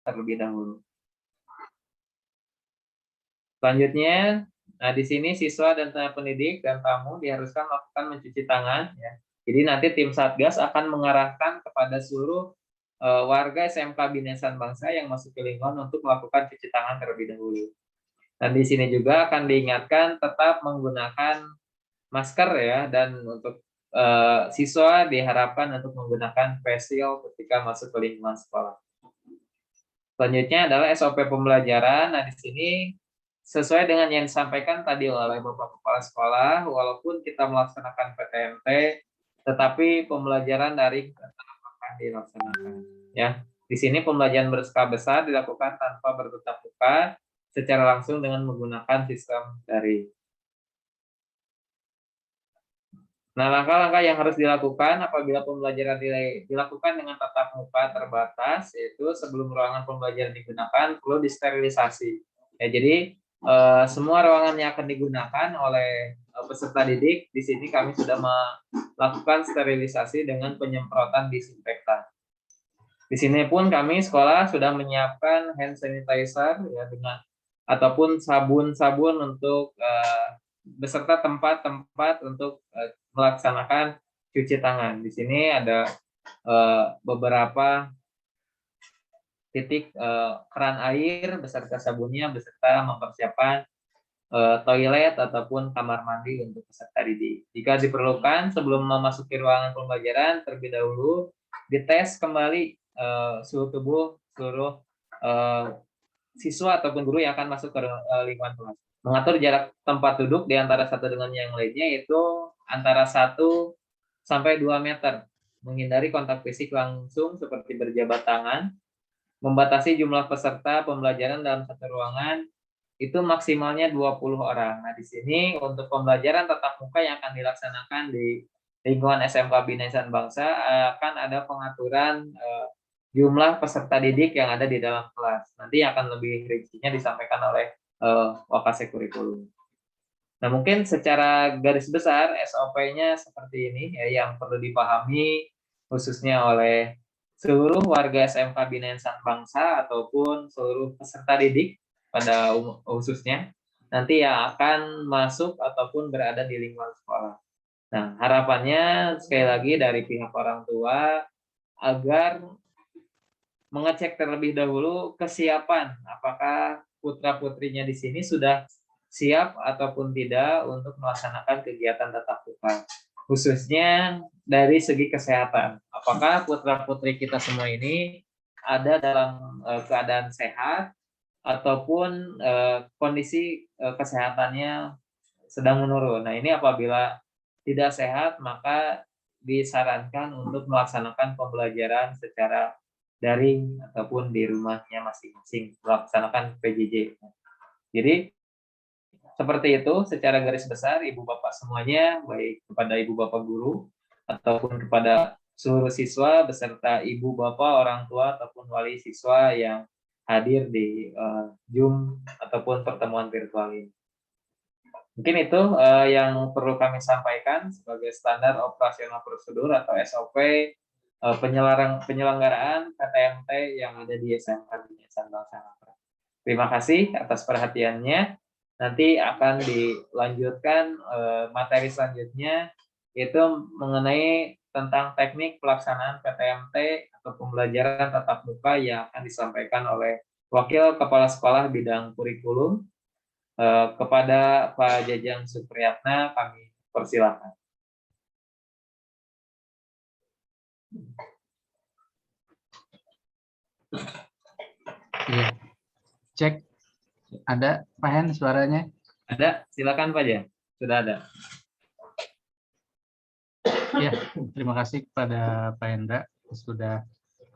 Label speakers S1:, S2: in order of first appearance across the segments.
S1: terlebih dahulu. Selanjutnya, nah di sini siswa dan tenaga pendidik dan tamu diharuskan melakukan mencuci tangan. Ya. Jadi nanti tim Satgas akan mengarahkan kepada seluruh warga SMK Binaan Bangsa yang masuk ke lingkungan untuk melakukan cuci tangan terlebih dahulu. Dan di sini juga akan diingatkan tetap menggunakan masker ya, dan untuk siswa diharapkan untuk menggunakan face shield ketika masuk ke lingkungan sekolah. Selanjutnya adalah SOP pembelajaran. Nah, di sini sesuai dengan yang disampaikan tadi oleh Bapak Kepala Sekolah, walaupun kita melaksanakan PTMT, tetapi pembelajaran daring tetap akan dilaksanakan. Ya, di sini pembelajaran berskala besar dilakukan tanpa bertatap muka, secara langsung dengan menggunakan sistem daring. Nah, langkah-langkah yang harus dilakukan apabila pembelajaran dilakukan dengan tatap muka terbatas, yaitu sebelum ruangan pembelajaran digunakan perlu disterilisasi. Ya, jadi semua ruangan yang akan digunakan oleh peserta didik, di sini kami sudah melakukan sterilisasi dengan penyemprotan disinfektan. Di sini pun kami sekolah sudah menyiapkan hand sanitizer ya, dengan ataupun sabun-sabun untuk beserta tempat-tempat untuk melaksanakan cuci tangan. Di sini ada beberapa titik keran air beserta sabunnya, beserta mempersiapkan toilet ataupun kamar mandi untuk peserta didik. Jika diperlukan, sebelum memasuki ruangan pembelajaran, terlebih dahulu dites kembali suhu tubuh seluruh siswa ataupun guru yang akan masuk ke lingkungan kelas. Mengatur jarak tempat duduk di antara satu dengan yang lainnya itu antara 1 sampai 2 meter. Menghindari kontak fisik langsung seperti berjabat tangan. Membatasi jumlah peserta pembelajaran dalam satu ruangan itu maksimalnya 20 orang. Nah, di sini untuk pembelajaran tatap muka yang akan dilaksanakan di lingkungan SMK Binaan Bangsa akan ada pengaturan jumlah peserta didik yang ada di dalam kelas. Nanti akan lebih rincinya disampaikan oleh Wakasek Kurikulum. Nah, mungkin secara garis besar SOP-nya seperti ini ya, yang perlu dipahami khususnya oleh seluruh warga SMK Binaan Bangsa ataupun seluruh peserta didik pada khususnya nanti yang akan masuk ataupun berada di lingkungan sekolah. Nah, harapannya sekali lagi dari pihak orang tua agar mengecek terlebih dahulu kesiapan apakah putra-putrinya di sini sudah siap ataupun tidak untuk melaksanakan kegiatan tatap muka, khususnya dari segi kesehatan. Apakah putra-putri kita semua ini ada dalam keadaan sehat ataupun kondisi kesehatannya sedang menurun. Nah, ini apabila tidak sehat, maka disarankan untuk melaksanakan pembelajaran secara daring ataupun di rumahnya masing-masing, melaksanakan PJJ. Jadi seperti itu secara garis besar Ibu Bapak semuanya, baik kepada Ibu Bapak guru ataupun kepada seluruh siswa beserta Ibu Bapak orang tua ataupun wali siswa yang hadir di Zoom ataupun pertemuan virtual ini. Mungkin itu yang perlu kami sampaikan sebagai standar operasional prosedur atau SOP penyelenggaraan KTMT yang ada di SMK Binaan Bangsa. Terima kasih atas perhatiannya. Nanti akan dilanjutkan materi selanjutnya, yaitu mengenai tentang teknik pelaksanaan PTMT atau pembelajaran tatap muka yang akan disampaikan oleh Wakil Kepala Sekolah Bidang Kurikulum. Kepada Pak Jajang Supriyatna kami persilahkan.
S2: Iya. Cek, ada Pak Hen suaranya?
S1: Ada, silakan Pak Jang. Sudah ada.
S2: Ya, terima kasih kepada Pak Hendra sudah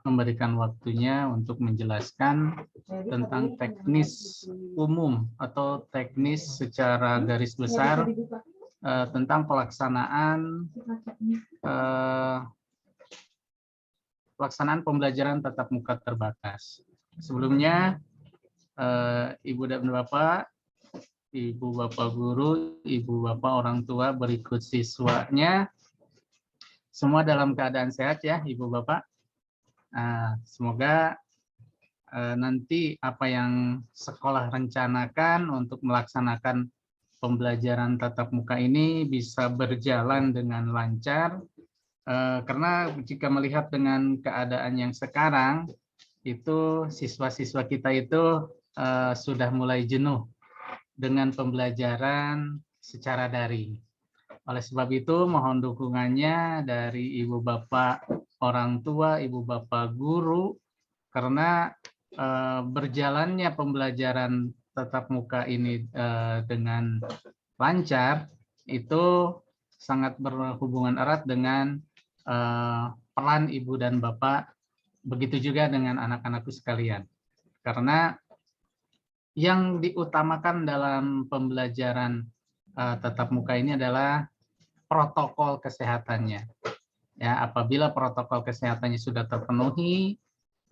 S2: memberikan waktunya untuk menjelaskan tentang teknis umum atau teknis secara garis besar tentang pelaksanaan pembelajaran tatap muka terbatas. Sebelumnya, Ibu dan Bapak, Ibu Bapak guru, Ibu Bapak orang tua berikut siswanya, semua dalam keadaan sehat ya Ibu Bapak. Semoga nanti apa yang sekolah rencanakan untuk melaksanakan pembelajaran tatap muka ini bisa berjalan dengan lancar. Karena jika melihat dengan keadaan yang sekarang, itu siswa-siswa kita itu sudah mulai jenuh dengan pembelajaran secara daring. Oleh sebab itu, mohon dukungannya dari Ibu Bapak orang tua, Ibu Bapak guru, karena berjalannya pembelajaran tatap muka ini dengan lancar, itu sangat berhubungan erat dengan peran Ibu dan Bapak, begitu juga dengan anak-anakku sekalian. Karena yang diutamakan dalam pembelajaran tatap muka ini adalah protokol kesehatannya. Ya, apabila protokol kesehatannya sudah terpenuhi,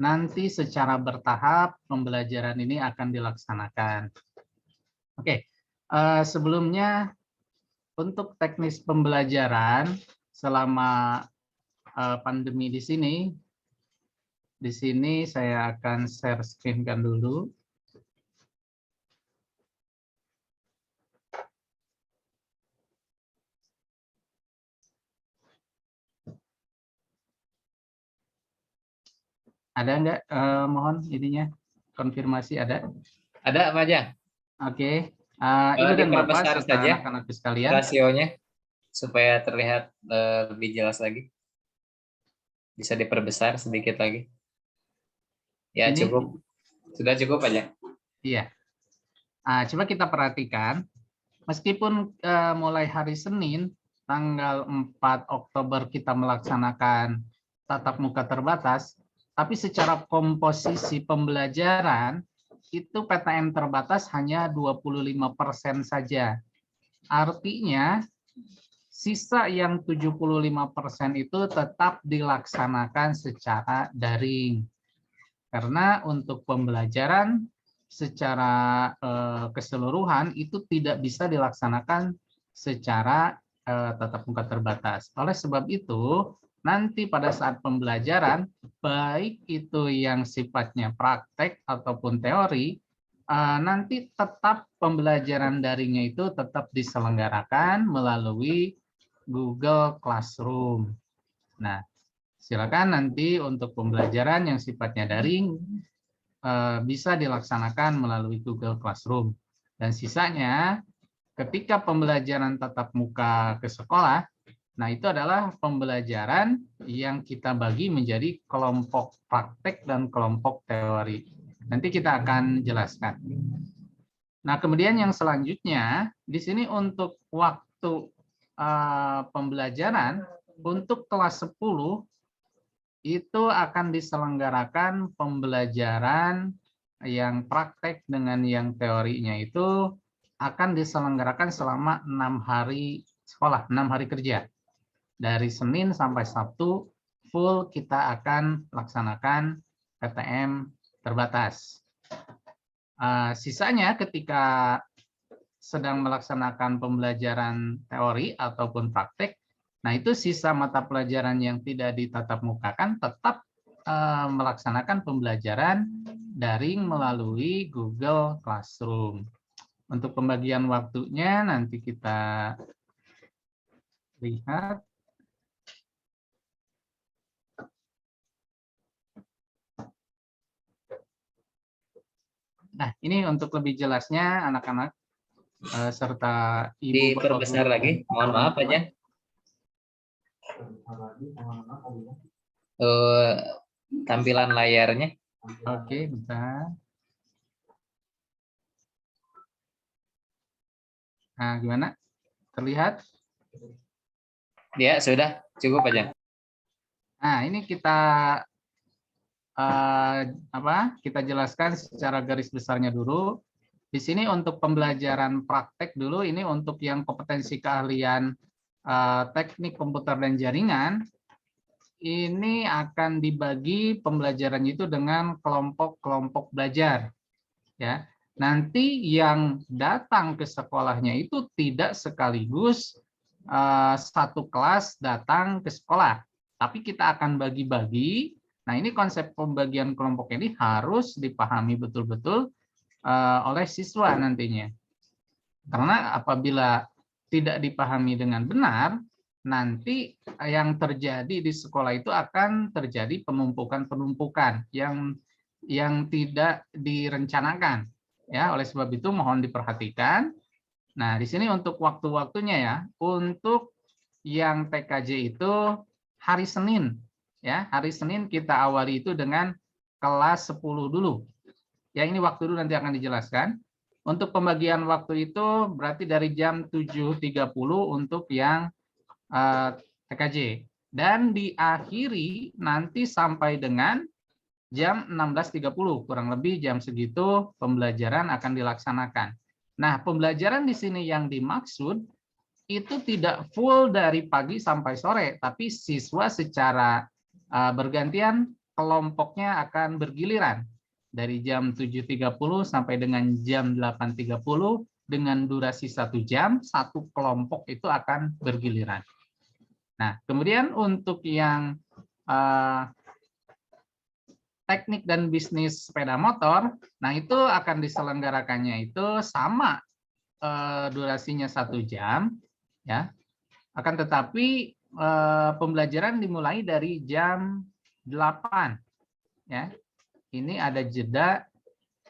S2: nanti secara bertahap pembelajaran ini akan dilaksanakan. Oke, sebelumnya untuk teknis pembelajaran selama pandemi di sini saya akan share screen-kan dulu. Ada enggak? Mohon ininya konfirmasi ada?
S1: Ada Pak Ajang?
S2: Oke. Ibu dan Bapak
S1: Diperbesar
S2: serta
S1: saja
S2: anak-anak sekalian.
S1: rasionya supaya terlihat lebih jelas lagi. Bisa diperbesar sedikit lagi. Ya,
S2: Ini,
S1: cukup. Sudah cukup aja.
S2: Iya. Coba kita perhatikan, meskipun mulai hari Senin, tanggal 4 Oktober kita melaksanakan tatap muka terbatas, tapi secara komposisi pembelajaran, itu PTM terbatas hanya 25% saja. Artinya, sisa yang 75% itu tetap dilaksanakan secara daring. Karena untuk pembelajaran secara keseluruhan itu tidak bisa dilaksanakan secara tatap muka terbatas. Oleh sebab itu, nanti pada saat pembelajaran, baik itu yang sifatnya praktek ataupun teori, nanti tetap pembelajaran daringnya itu tetap diselenggarakan melalui Google Classroom. Nah, silakan nanti untuk pembelajaran yang sifatnya daring bisa dilaksanakan melalui Google Classroom. Dan sisanya, ketika pembelajaran tatap muka ke sekolah, nah itu adalah pembelajaran yang kita bagi menjadi kelompok praktek dan kelompok teori. Nanti kita akan jelaskan. Nah, kemudian yang selanjutnya, di sini untuk waktu pembelajaran, untuk kelas 10, itu akan diselenggarakan pembelajaran yang praktek dengan yang teorinya itu akan diselenggarakan selama 6 hari sekolah, 6 hari kerja. Dari Senin sampai Sabtu, full kita akan laksanakan PTM terbatas. Sisanya ketika sedang melaksanakan pembelajaran teori ataupun praktek, nah itu sisa mata pelajaran yang tidak ditatap mukakan tetap melaksanakan pembelajaran daring melalui Google Classroom. Untuk pembagian waktunya nanti kita lihat. Nah, ini untuk lebih jelasnya anak-anak serta ibu bapak
S1: Diperbesar
S2: guru.
S1: lagi. Mohon maaf aja. Tampilan layarnya.
S2: Oke, bentar. Nah, gimana? Terlihat?
S1: Ya, sudah. Cukup aja.
S2: Nah, ini kita kita jelaskan secara garis besarnya dulu. Di sini untuk pembelajaran praktek dulu, ini untuk yang kompetensi keahlian teknik komputer dan jaringan, ini akan dibagi pembelajaran itu dengan kelompok-kelompok belajar. Ya, nanti yang datang ke sekolahnya itu tidak sekaligus satu kelas datang ke sekolah, tapi kita akan bagi-bagi Nah, ini konsep pembagian kelompok ini harus dipahami betul-betul oleh siswa nantinya. Karena apabila tidak dipahami dengan benar, nanti yang terjadi di sekolah itu akan terjadi penumpukan-penumpukan yang tidak direncanakan. Ya, oleh sebab itu mohon diperhatikan. Nah, di sini untuk waktu-waktunya ya, untuk yang TKJ itu hari Senin. Ya, hari Senin kita awali itu dengan kelas 10 dulu. Ya, ini waktu dulu nanti akan dijelaskan. Untuk pembagian waktu itu berarti dari jam 7.30 untuk yang TKJ. Dan diakhiri nanti sampai dengan jam 16.30, kurang lebih jam segitu pembelajaran akan dilaksanakan. Nah, pembelajaran di sini yang dimaksud itu tidak full dari pagi sampai sore, tapi siswa secara bergantian kelompoknya akan bergiliran dari jam 7.30 sampai dengan jam 8.30 dengan durasi 1 jam, satu kelompok itu akan bergiliran. Nah, kemudian untuk yang teknik dan bisnis sepeda motor, nah itu akan diselenggarakannya itu sama durasinya 1 jam, ya. Akan tetapi pembelajaran dimulai dari jam 8, ya. Ini ada jeda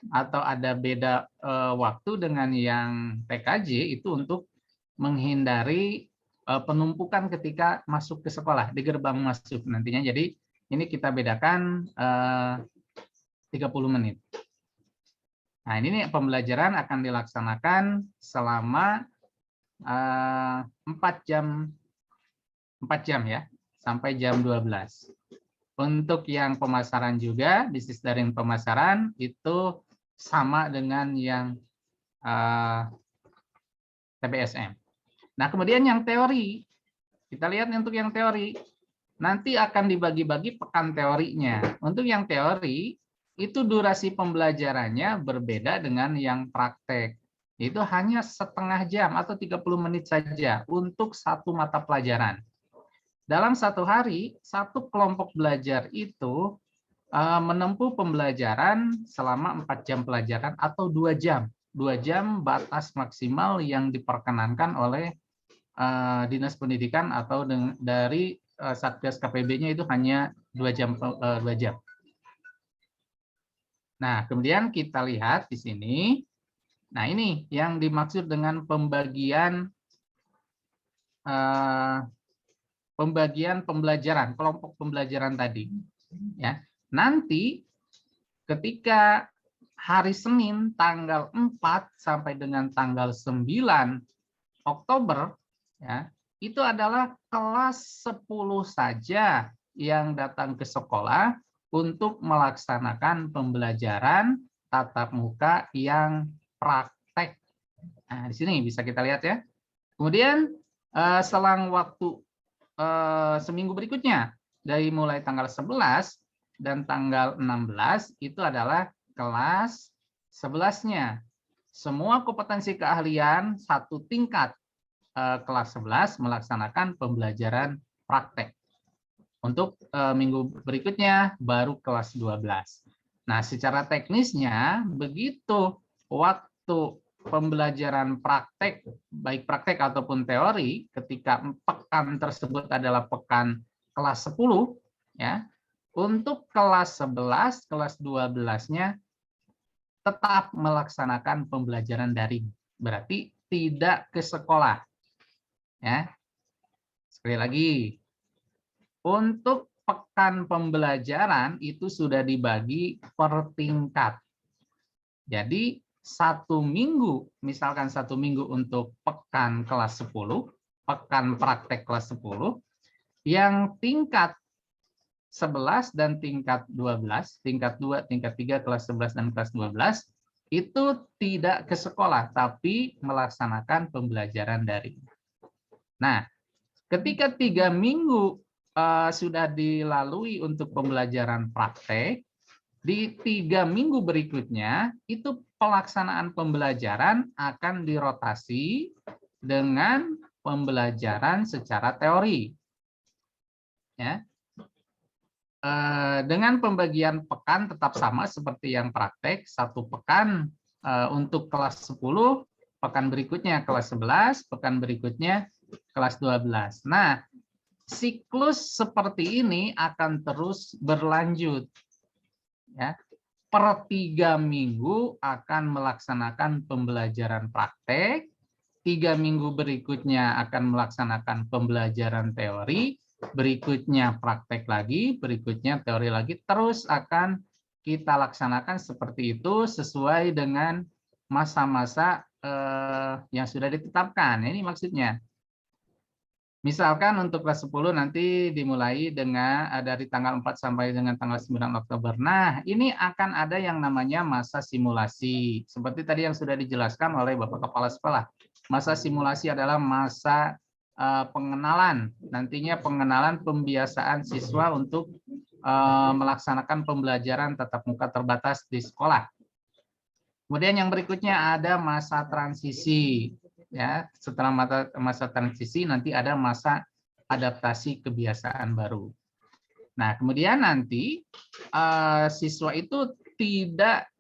S2: atau ada beda waktu dengan yang TKJ itu untuk menghindari penumpukan ketika masuk ke sekolah di gerbang masuk nantinya. Jadi ini kita bedakan 30 menit. Nah, ini pembelajaran akan dilaksanakan selama 4 jam ya, sampai jam 12. Untuk yang pemasaran juga, bisnis daring pemasaran itu sama dengan yang TBSM. Nah, kemudian yang teori, kita lihat untuk yang teori, nanti akan dibagi-bagi pekan teorinya. Untuk yang teori, itu durasi pembelajarannya berbeda dengan yang praktek. Itu hanya setengah jam atau 30 menit saja untuk satu mata pelajaran. Dalam satu hari, satu kelompok belajar itu menempuh pembelajaran selama 4 jam pelajaran atau 2 jam. 2 jam batas maksimal yang diperkenankan oleh Dinas Pendidikan atau dari Satgas KPB-nya itu hanya 2 jam. 2 jam. Nah, kemudian kita lihat di sini. Nah, ini yang dimaksud dengan pembagian pembelajaran, kelompok pembelajaran tadi. Ya, nanti ketika hari Senin tanggal 4 sampai dengan tanggal 9 Oktober, ya, itu adalah kelas 10 saja yang datang ke sekolah untuk melaksanakan pembelajaran tatap muka yang praktek. Nah, di sini bisa kita lihat ya. Kemudian selang waktu seminggu berikutnya, dari mulai tanggal 11 dan tanggal 16 itu adalah kelas 11-nya. Semua kompetensi keahlian satu tingkat kelas 11 melaksanakan pembelajaran praktek. Untuk minggu berikutnya baru kelas 12. Nah, secara teknisnya begitu waktu pembelajaran praktek, baik praktek ataupun teori, ketika pekan tersebut adalah pekan kelas 10, ya, untuk kelas 11, kelas 12-nya tetap melaksanakan pembelajaran daring. Berarti tidak ke sekolah. Ya. Sekali lagi, untuk pekan pembelajaran itu sudah dibagi per tingkat. Jadi 1 minggu, misalkan 1 minggu untuk pekan kelas 10, pekan praktek kelas 10, yang tingkat 11 dan tingkat 12, tingkat 2, tingkat 3, kelas 11 dan kelas 12, itu tidak ke sekolah, tapi melaksanakan pembelajaran daring. Nah, ketika 3 minggu sudah dilalui untuk pembelajaran praktek, di 3 minggu berikutnya itu pelaksanaan pembelajaran akan dirotasi dengan pembelajaran secara teori. Ya. dengan pembagian pekan tetap sama seperti yang praktek, 1 pekan untuk kelas 10, pekan berikutnya kelas 11, pekan berikutnya kelas 12. Nah, siklus seperti ini akan terus berlanjut. Ya. Per 3 minggu akan melaksanakan pembelajaran praktek, 3 minggu berikutnya akan melaksanakan pembelajaran teori, berikutnya praktek lagi, berikutnya teori lagi, terus akan kita laksanakan seperti itu sesuai dengan masa-masa yang sudah ditetapkan. Ini maksudnya. Misalkan untuk kelas 10 nanti dimulai dengan dari tanggal 4 sampai dengan tanggal 9 Oktober. Nah, ini akan ada yang namanya masa simulasi. Seperti tadi yang sudah dijelaskan oleh Bapak Kepala Sekolah. Masa simulasi adalah masa pengenalan. Nantinya pengenalan pembiasaan siswa untuk melaksanakan pembelajaran tatap muka terbatas di sekolah. Kemudian yang berikutnya ada masa transisi. Ya, setelah masa transisi nanti ada masa adaptasi kebiasaan baru. Nah, kemudian nanti siswa itu tidak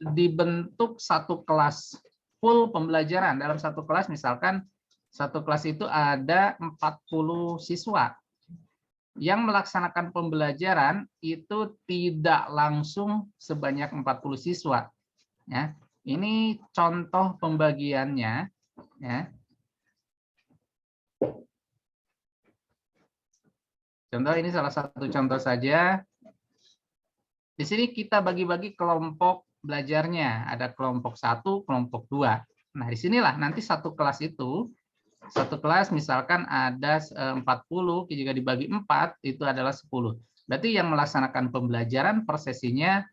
S2: dibentuk satu kelas full pembelajaran. Dalam satu kelas misalkan satu kelas itu ada 40 siswa. Yang melaksanakan pembelajaran itu tidak langsung sebanyak 40 siswa. Ya, ini contoh pembagiannya. Ya. Contoh ini salah satu contoh saja. Di sini kita bagi-bagi kelompok belajarnya. Ada kelompok 1, kelompok 2. Nah, disinilah nanti satu kelas itu, satu kelas misalkan ada 40, jika dibagi 4, itu adalah 10. Berarti yang melaksanakan pembelajaran per sesinya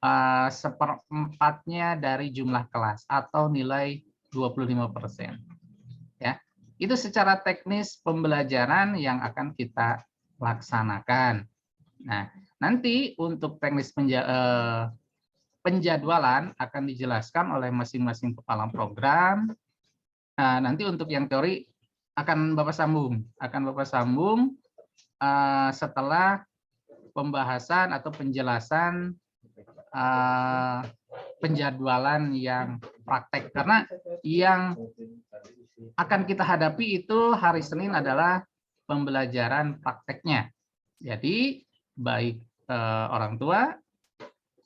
S2: 1/4-nya dari jumlah kelas atau nilai 25%. Ya, itu secara teknis pembelajaran yang akan kita laksanakan. Nah, nanti untuk teknis penjadwalan akan dijelaskan oleh masing-masing kepala program. Nah, nanti untuk yang teori akan Bapak sambung setelah pembahasan atau penjelasan penjadwalan yang praktek, karena yang akan kita hadapi itu hari Senin adalah pembelajaran prakteknya. Jadi baik orang tua,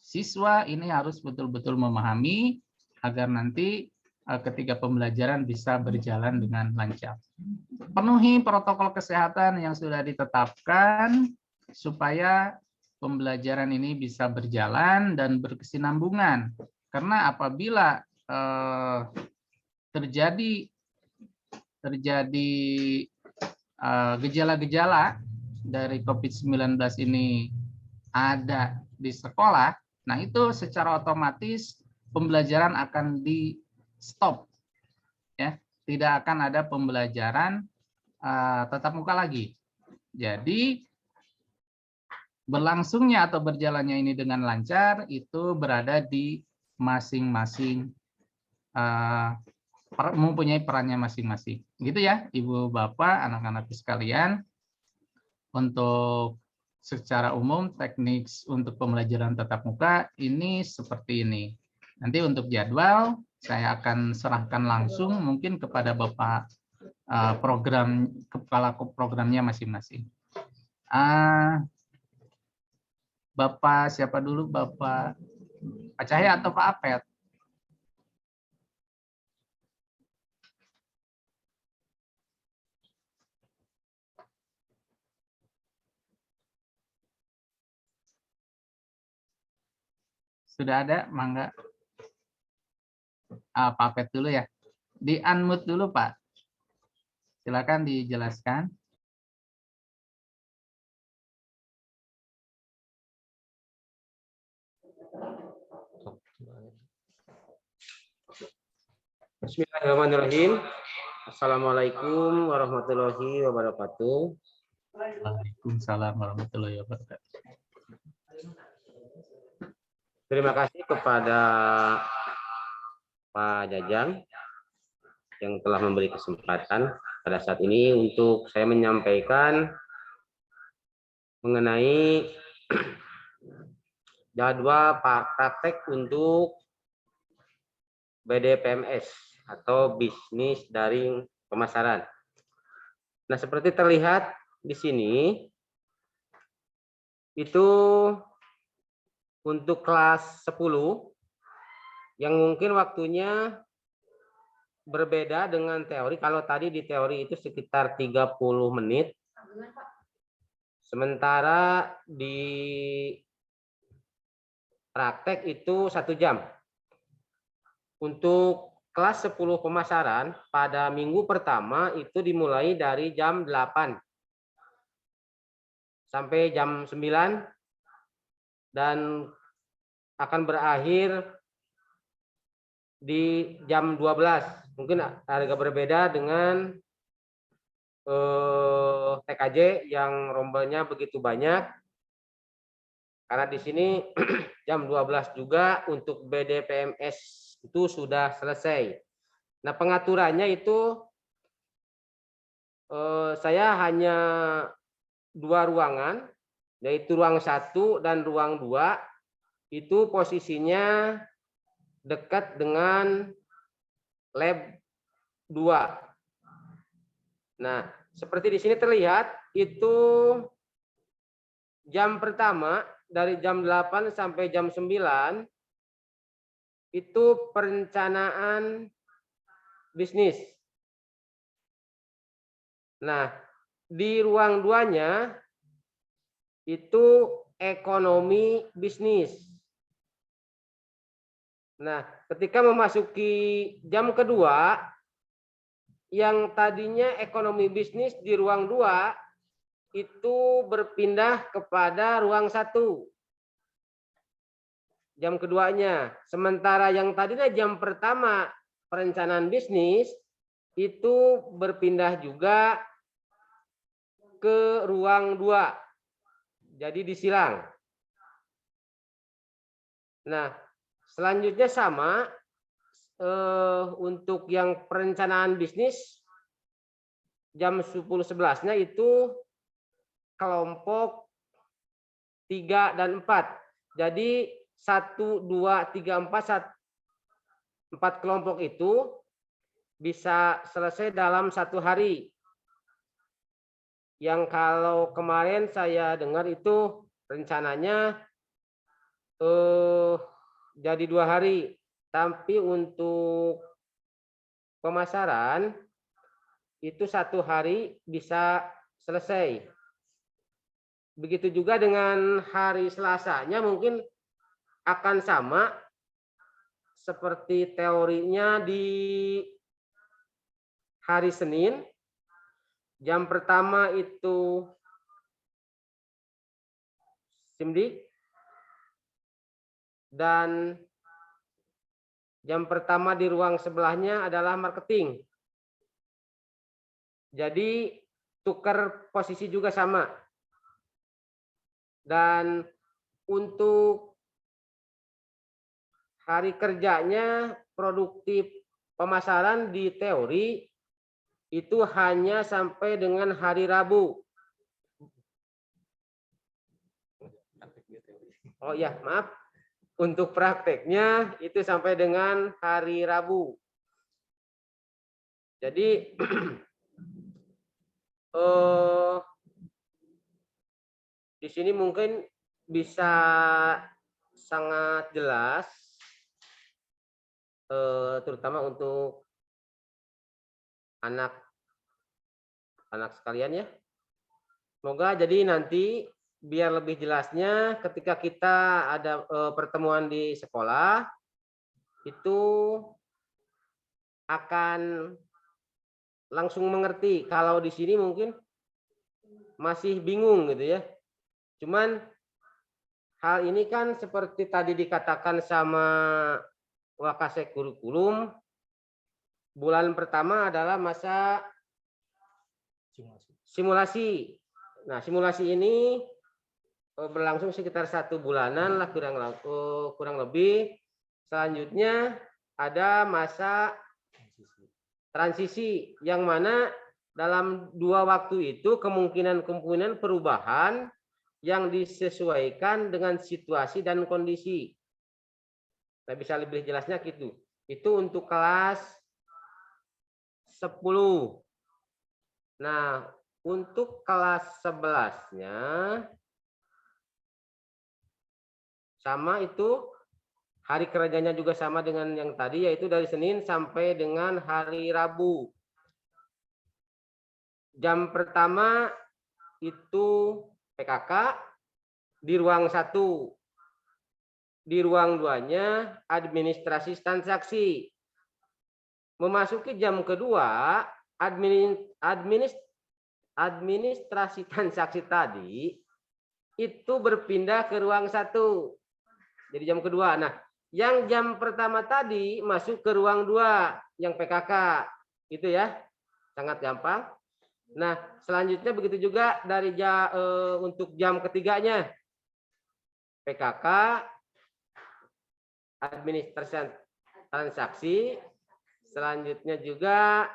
S2: siswa ini harus betul-betul memahami agar nanti ketika pembelajaran bisa berjalan dengan lancar. Penuhi protokol kesehatan yang sudah ditetapkan supaya pembelajaran ini bisa berjalan dan berkesinambungan. Karena apabila terjadi gejala-gejala dari COVID-19 ini ada di sekolah, nah itu secara otomatis pembelajaran akan di stop, ya, tidak akan ada pembelajaran tatap muka lagi. Jadi berlangsungnya atau berjalannya ini dengan lancar itu berada di masing-masing mempunyai perannya masing-masing. Gitu ya, Ibu Bapak, anak-anak sekalian. Untuk secara umum teknik untuk pembelajaran tatap muka ini seperti ini. Nanti untuk jadwal saya akan serahkan langsung mungkin kepada Bapak kepala programnya masing-masing. Bapak siapa dulu? Bapak Pak Cahya atau Pak Apet? Sudah ada, mangga. Pak Apet dulu ya. Di unmute dulu Pak. Silakan dijelaskan.
S3: Bismillahirrahmanirrahim. Assalamualaikum warahmatullahi wabarakatuh.
S2: Waalaikumsalam warahmatullahi wabarakatuh.
S3: Terima kasih kepada Pak Jajang yang telah memberi kesempatan pada saat ini untuk saya menyampaikan mengenai jadwal praktek untuk BDPMS atau bisnis daring pemasaran. Nah, seperti terlihat di sini, itu untuk kelas 10 yang mungkin waktunya berbeda dengan teori. Kalau tadi di teori itu sekitar 30 menit. Sementara di praktek itu 1 jam. Untuk kelas 10 pemasaran pada minggu pertama itu dimulai dari jam 8 sampai jam 9 dan akan berakhir di jam 12. Mungkin agak berbeda dengan TKJ yang rombanya begitu banyak. Karena di sini jam 12 juga untuk BDPMS itu sudah selesai. Nah, pengaturannya itu saya hanya 2 ruangan, yaitu ruang 1 dan ruang 2. Itu posisinya dekat dengan lab 2. Nah, seperti di sini terlihat itu jam pertama dari jam 8 sampai jam 9 itu perencanaan bisnis. Nah, di ruang 2-nya itu ekonomi bisnis. Nah, ketika memasuki jam kedua, yang tadinya ekonomi bisnis di ruang 2 itu berpindah kepada ruang 1. Jam keduanya. Sementara yang tadinya jam pertama perencanaan bisnis itu berpindah juga ke ruang 2. Jadi disilang. Nah, selanjutnya sama untuk yang perencanaan bisnis jam 10.11-nya itu kelompok 3 dan 4. Jadi 1, 2, 3, 4 kelompok itu bisa selesai dalam 1 hari. Yang kalau kemarin saya dengar itu rencananya jadi 2 hari. Tapi untuk pemasaran itu 1 hari bisa selesai. Begitu juga dengan hari Selasanya mungkin akan sama seperti teorinya di hari Senin. Jam pertama itu SIMDIK dan jam pertama di ruang sebelahnya adalah marketing. Jadi tukar posisi juga sama. Dan untuk hari kerjanya produktif pemasaran di teori itu hanya sampai dengan hari Rabu. Oh ya, maaf. Untuk prakteknya itu sampai dengan hari Rabu. Jadi di sini mungkin bisa sangat jelas, terutama untuk anak sekalian ya. Semoga jadi nanti biar lebih jelasnya ketika kita ada pertemuan di sekolah itu akan langsung mengerti. Kalau di sini mungkin masih bingung gitu ya. Cuman hal ini kan seperti tadi dikatakan sama Wakasek Kurikulum, bulan pertama adalah masa simulasi. Nah, simulasi ini berlangsung sekitar 1 bulanan lah kurang lebih. Selanjutnya ada masa transisi yang mana dalam 2 waktu itu kemungkinan perubahan yang disesuaikan dengan situasi dan kondisi. Nah, bisa lebih jelasnya gitu. Itu untuk kelas 10. Nah, untuk kelas 11-nya sama itu, hari kerjanya juga sama dengan yang tadi, yaitu dari Senin sampai dengan hari Rabu. Jam pertama itu PKK di ruang 1. Di ruang 2-nya administrasi transaksi. Memasuki jam kedua, administrasi transaksi tadi itu berpindah ke ruang 1. Jadi jam kedua. Nah, yang jam pertama tadi masuk ke ruang 2 yang PKK. Gitu ya. Sangat gampang. Nah, selanjutnya begitu juga dari untuk jam ketiganya. PKK, administrasi transaksi, selanjutnya juga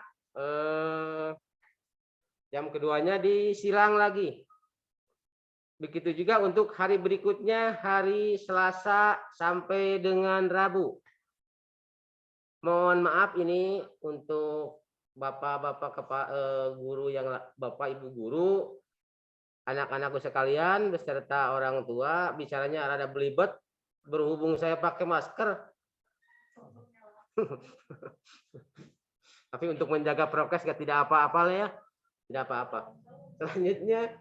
S3: jam keduanya disilang lagi. Begitu juga untuk hari berikutnya, hari Selasa sampai dengan Rabu. Mohon maaf ini untuk bapak-bapak guru yang bapak ibu guru, anak-anakku sekalian beserta orang tua, bicaranya rada belibet berhubung saya pakai masker. Tapi untuk menjaga prokes tidak apa-apa lah ya. Tidak apa-apa. Selanjutnya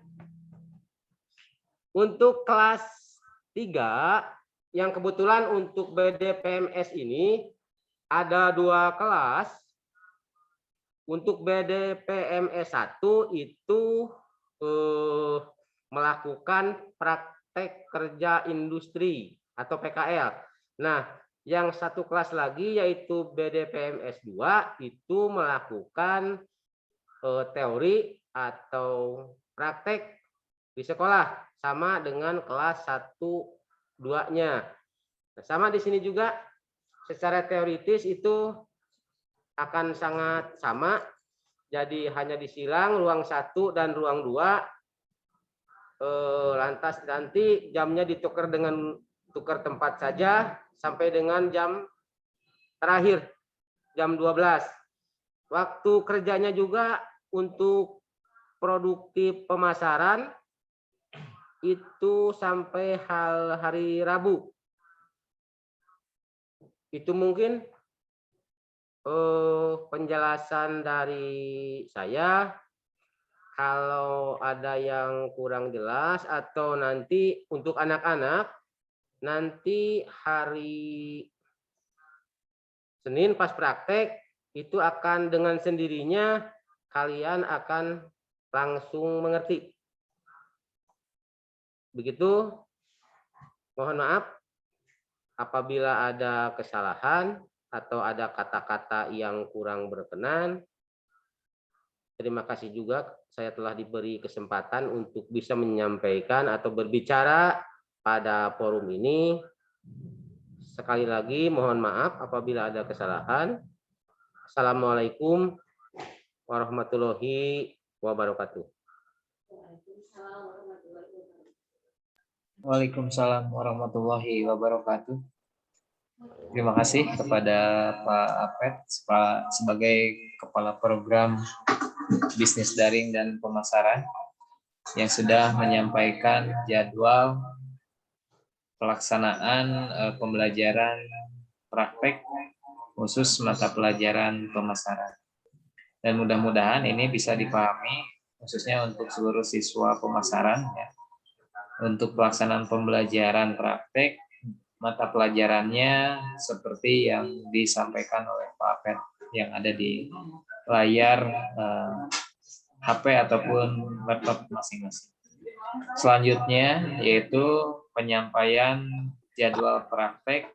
S3: untuk kelas 3 yang kebetulan untuk BDPMS ini ada 2 kelas. Untuk BDPMS 1 itu melakukan praktek kerja industri atau PKL. Nah, yang satu kelas lagi yaitu BDPMS 2 itu melakukan teori atau praktek di sekolah sama dengan kelas 1-2-nya. Nah, sama di sini juga secara teoritis itu akan sangat sama. Jadi hanya disilang ruang 1 dan ruang 2. Lantas nanti jamnya ditukar dengan tukar tempat saja sampai dengan jam terakhir jam 12. Waktu kerjanya juga untuk produktif pemasaran itu sampai hari Rabu. Itu mungkin penjelasan dari saya. Kalau ada yang kurang jelas atau nanti untuk anak-anak, nanti hari Senin pas praktek itu akan dengan sendirinya kalian akan langsung mengerti. Begitu, mohon maaf apabila ada kesalahan atau ada kata-kata yang kurang berkenan. Terima kasih juga saya telah diberi kesempatan untuk bisa menyampaikan atau berbicara pada forum ini. Sekali lagi mohon maaf apabila ada kesalahan. Assalamualaikum warahmatullahi wabarakatuh.
S1: Waalaikumsalam warahmatullahi wabarakatuh. Terima kasih kepada Pak Apet sebagai Kepala Program Bisnis Daring dan Pemasaran yang sudah menyampaikan jadwal pelaksanaan pembelajaran praktek khusus mata pelajaran pemasaran. Dan mudah-mudahan ini bisa dipahami khususnya untuk seluruh siswa pemasaran ya. Untuk pelaksanaan pembelajaran praktek mata pelajarannya seperti yang disampaikan oleh Pak Apet yang ada di layar HP ataupun laptop masing-masing. Selanjutnya yaitu penyampaian jadwal praktek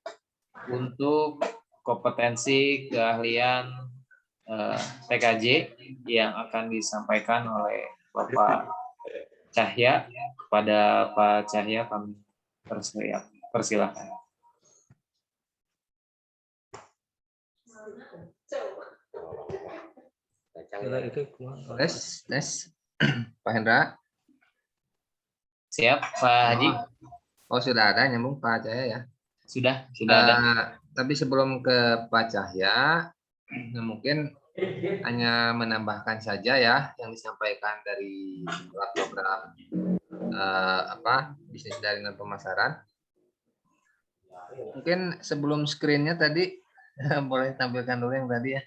S1: untuk kompetensi keahlian PKJ yang akan disampaikan oleh Bapak Cahya. Kepada Pak Cahya kami persilakan.
S4: Tes, Pak Hendra.
S1: Siap, Pak Haji.
S4: Oh, sudah ada nyambung Pak Cahya ya.
S1: Sudah ada.
S4: Tapi sebelum ke Pak Cahya, mungkin hanya menambahkan saja ya yang disampaikan dari program bisnis jaringan pemasaran. Mungkin sebelum screen-nya tadi boleh tampilkan dulu yang tadi ya.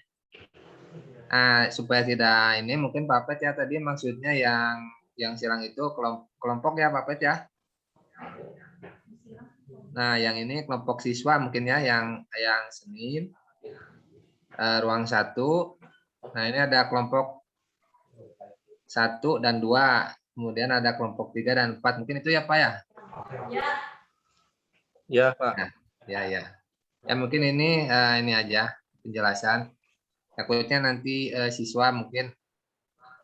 S4: Supaya tidak ini mungkin Pak Pet ya tadi maksudnya yang silang itu kelompok ya Pak Pet ya. Nah, yang ini kelompok siswa mungkin ya yang Senin ruang 1. Nah, ini ada kelompok 1 dan 2. Kemudian ada kelompok 3 dan 4. Mungkin itu ya Pak ya?
S3: Ya, Pak.
S4: Nah, ya. Ya mungkin ini aja penjelasan. Takutnya nanti siswa mungkin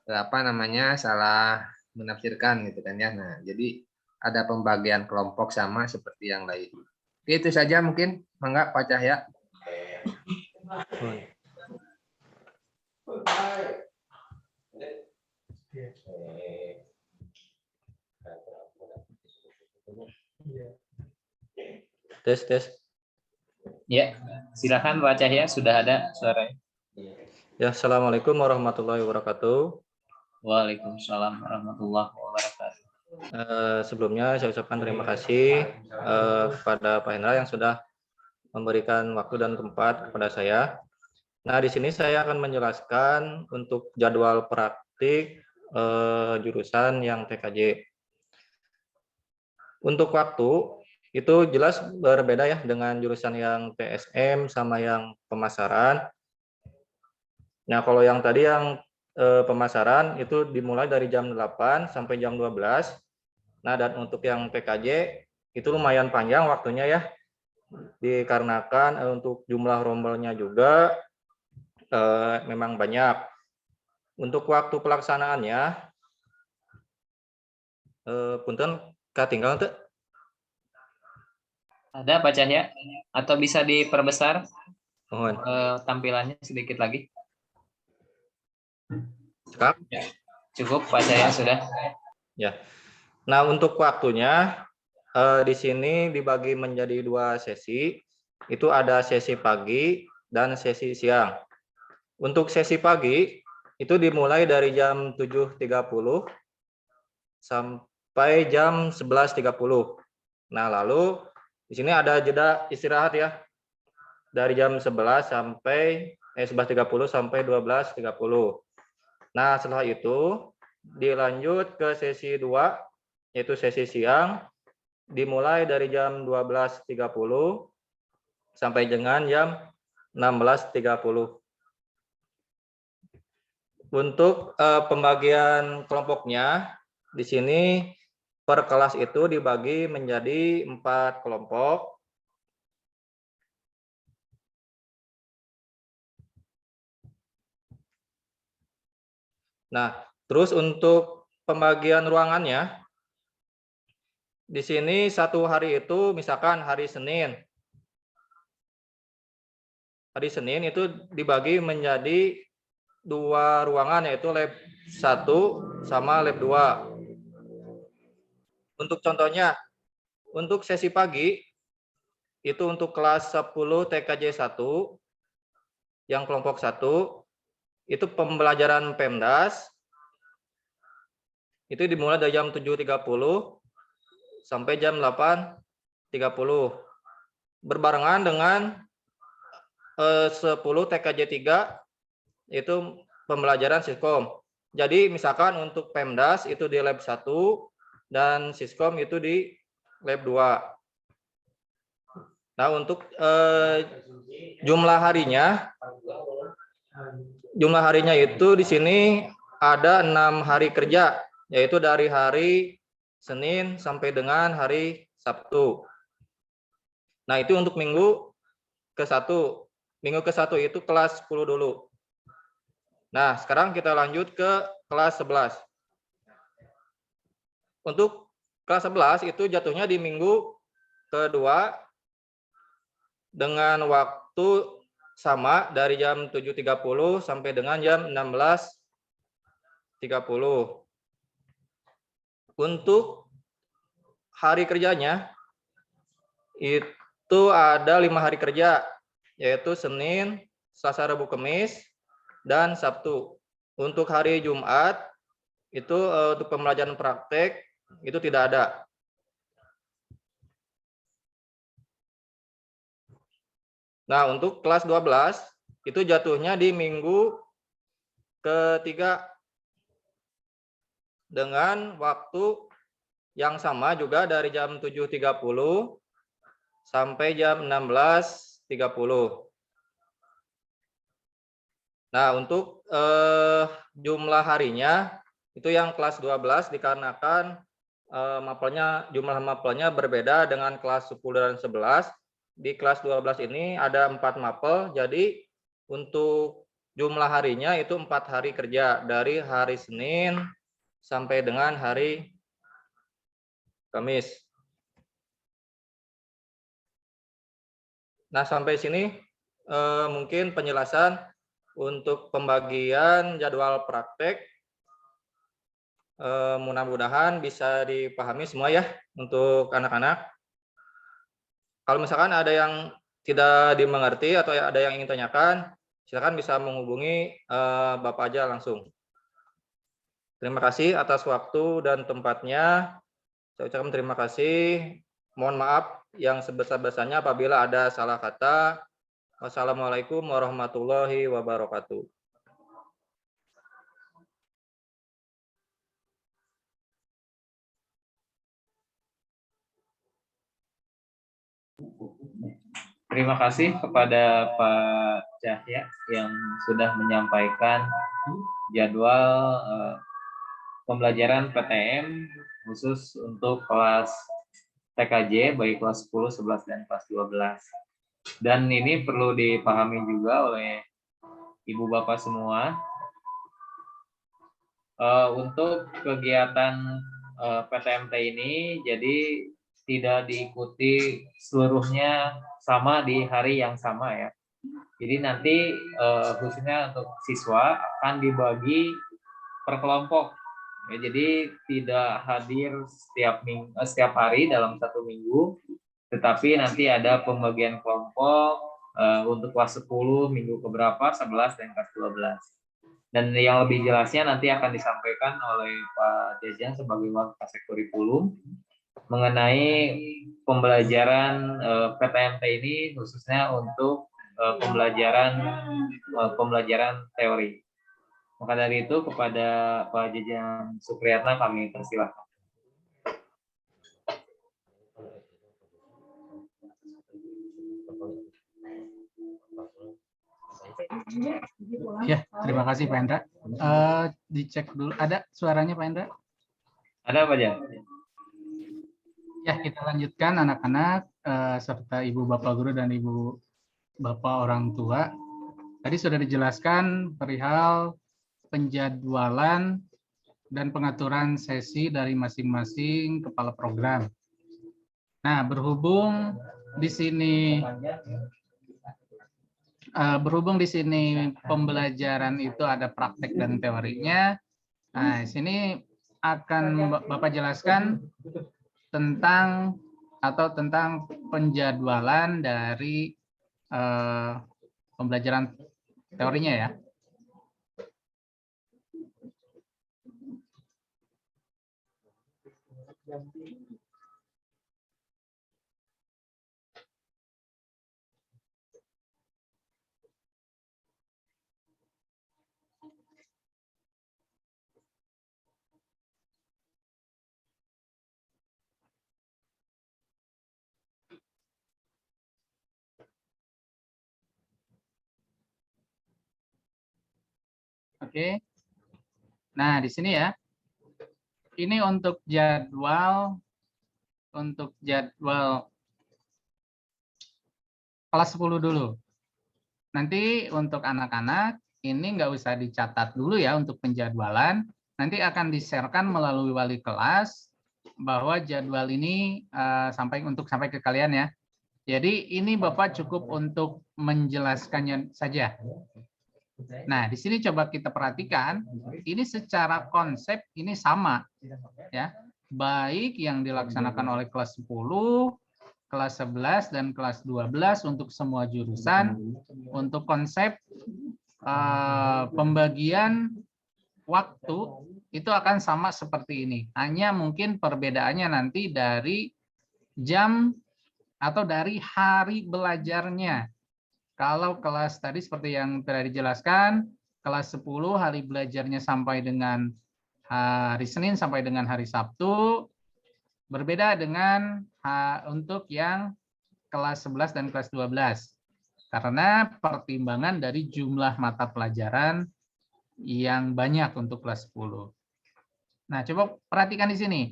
S4: salah menafsirkan gitu kan ya. Nah, jadi ada pembagian kelompok sama seperti yang lain. Oke, itu saja mungkin. Mangga Pak Cahya.
S3: Tes.
S1: Ya, silakan Pak Cahya, sudah ada suaranya.
S3: Ya, Assalamualaikum warahmatullahi wabarakatuh.
S1: Waalaikumsalam warahmatullahi wabarakatuh.
S3: Sebelumnya saya ucapkan terima kasih kepada Pak Hendra yang sudah memberikan waktu dan tempat kepada saya. Nah, di sini saya akan menjelaskan untuk jadwal praktik jurusan yang TKJ. Untuk waktu itu jelas berbeda ya dengan jurusan yang TSM sama yang pemasaran. Nah, kalau yang tadi yang pemasaran itu dimulai dari jam 8 sampai jam 12. Nah, dan untuk yang PKJ itu lumayan panjang waktunya ya. Dikarenakan untuk jumlah rombelnya juga memang banyak. Untuk waktu pelaksanaannya punten katinggal teu?
S1: Ada Pak Cahya? Atau bisa diperbesar
S3: Mohon.
S1: tampilannya sedikit lagi?
S3: Cekap?
S1: Cukup Pak Cahya sudah.
S3: Ya. Nah, untuk waktunya di sini dibagi menjadi 2 sesi. Itu ada sesi pagi dan sesi siang. Untuk sesi pagi itu dimulai dari jam 7.30 sampai jam 11.30. Nah, lalu di sini ada jeda istirahat ya. Dari jam 11 sampai 11.30 sampai 12.30. Nah, setelah itu dilanjut ke sesi 2 yaitu sesi siang dimulai dari jam 12.30 sampai dengan jam 16.30. Untuk pembagian kelompoknya di sini per kelas itu dibagi menjadi 4 kelompok. Nah, terus untuk pembagian ruangannya di sini satu hari itu misalkan hari Senin. Hari Senin itu dibagi menjadi 2 ruangan yaitu lab 1 sama lab 2. Untuk contohnya, untuk sesi pagi, itu untuk kelas 10 TKJ 1, yang kelompok 1, itu pembelajaran PEMDAS, itu dimulai dari jam 7.30 sampai jam 8.30. Berbarengan dengan 10 TKJ 3, itu pembelajaran Siskom. Jadi misalkan untuk PEMDAS itu di lab 1, dan Siskom itu di lab 2. Nah, untuk jumlah harinya itu di sini ada 6 hari kerja, yaitu dari hari Senin sampai dengan hari Sabtu. Nah, itu untuk minggu ke-1. Minggu ke-1 itu kelas 10 dulu. Nah, sekarang kita lanjut ke kelas 11. Untuk kelas 11 itu jatuhnya di minggu kedua dengan waktu sama dari jam 7.30 sampai dengan jam 16.30. Untuk
S5: hari kerjanya itu ada 5 hari kerja, yaitu Senin, Selasa, Rabu, Kamis, dan Sabtu. Untuk hari Jumat itu untuk pembelajaran praktek itu tidak ada. Nah, untuk kelas 12 itu jatuhnya di minggu ketiga dengan waktu yang sama juga dari jam 7.30 sampai jam 16.30. Nah, untuk jumlah harinya itu yang kelas 12 dikarenakan jumlah mapelnya berbeda dengan kelas 10 dan 11. Di kelas 12 ini ada 4 mapel, jadi untuk jumlah harinya itu 4 hari kerja dari hari Senin sampai dengan hari Kamis. Nah, sampai sini mungkin penjelasan untuk pembagian jadwal praktek. Mudah-mudahan bisa dipahami semua ya untuk anak-anak. Kalau misalkan ada yang tidak dimengerti atau ada yang ingin tanyakan, silakan bisa menghubungi Bapak aja langsung. Terima kasih atas waktu dan tempatnya. Saya ucapkan terima kasih. Mohon maaf yang sebesar-besarnya apabila ada salah kata. Wassalamualaikum warahmatullahi wabarakatuh.
S1: Terima kasih kepada Pak Cahya yang sudah menyampaikan jadwal pembelajaran PTM khusus untuk kelas TKJ baik kelas 10, 11 dan kelas 12. Dan ini perlu dipahami juga oleh Ibu Bapak semua. Untuk kegiatan PTMT ini jadi tidak diikuti seluruhnya sama di hari yang sama ya. Jadi nanti khususnya untuk siswa akan dibagi per kelompok. Ya, jadi tidak hadir setiap hari dalam 1 minggu, tetapi nanti ada pembagian kelompok untuk kelas 10 minggu keberapa, 11 dan kelas 12. Dan yang lebih jelasnya nanti akan disampaikan oleh Pak Jajang sebagai Wakasek Kurikulum mengenai pembelajaran PTMT ini khususnya untuk pembelajaran teori. Maka dari itu kepada Pak Jajang Supriyatna kami persilakan.
S2: Ya, terima kasih Pak Hendra. Dicek dulu, ada suaranya Pak Hendra?
S1: Ada Pak Jan?
S2: Ya, kita lanjutkan anak-anak serta Ibu Bapak Guru dan Ibu Bapak orang tua. Tadi sudah dijelaskan perihal penjadwalan dan pengaturan sesi dari masing-masing kepala program. Nah, berhubung di sini pembelajaran itu ada praktek dan teorinya. Nah, di sini akan Bapak jelaskan tentang penjadwalan dari pembelajaran teorinya ya. Oke. Nah, di sini ya. Ini untuk jadwal kelas 10 dulu. Nanti untuk anak-anak ini nggak usah dicatat dulu ya untuk penjadwalan. Nanti akan di-share-kan melalui wali kelas bahwa jadwal ini sampai ke kalian ya. Jadi ini Bapak cukup untuk menjelaskannya saja. Nah, di sini coba kita perhatikan, ini secara konsep ini sama, ya. baik yang dilaksanakan oleh kelas 10, kelas 11, dan kelas 12 untuk semua jurusan. Untuk konsep pembagian waktu itu akan sama seperti ini. Hanya mungkin perbedaannya nanti dari jam atau dari hari belajarnya. Kalau kelas tadi seperti yang telah dijelaskan, kelas 10 hari belajarnya sampai dengan hari Senin sampai dengan hari Sabtu, berbeda dengan untuk yang kelas 11 dan kelas 12. Karena pertimbangan dari jumlah mata pelajaran yang banyak untuk kelas 10. Nah, coba perhatikan di sini.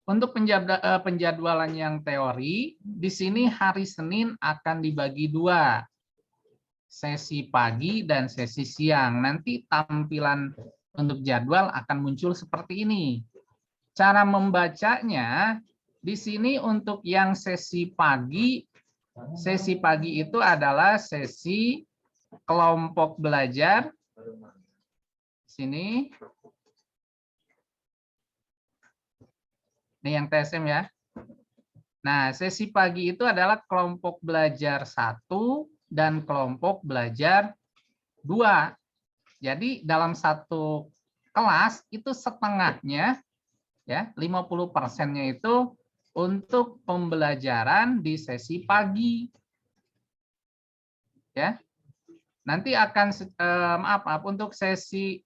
S2: Untuk penjadwalan yang teori, di sini hari Senin akan dibagi 2. Sesi pagi dan sesi siang. Nanti tampilan untuk jadwal akan muncul seperti ini. Cara membacanya, di sini untuk yang sesi pagi itu adalah sesi kelompok belajar. Sini. Ini yang TSM ya. Nah, sesi pagi itu adalah kelompok belajar 1 dan kelompok belajar 2. Jadi dalam satu kelas itu setengahnya ya, 50%-nya itu untuk pembelajaran di sesi pagi. Ya. Nanti akan maaf untuk sesi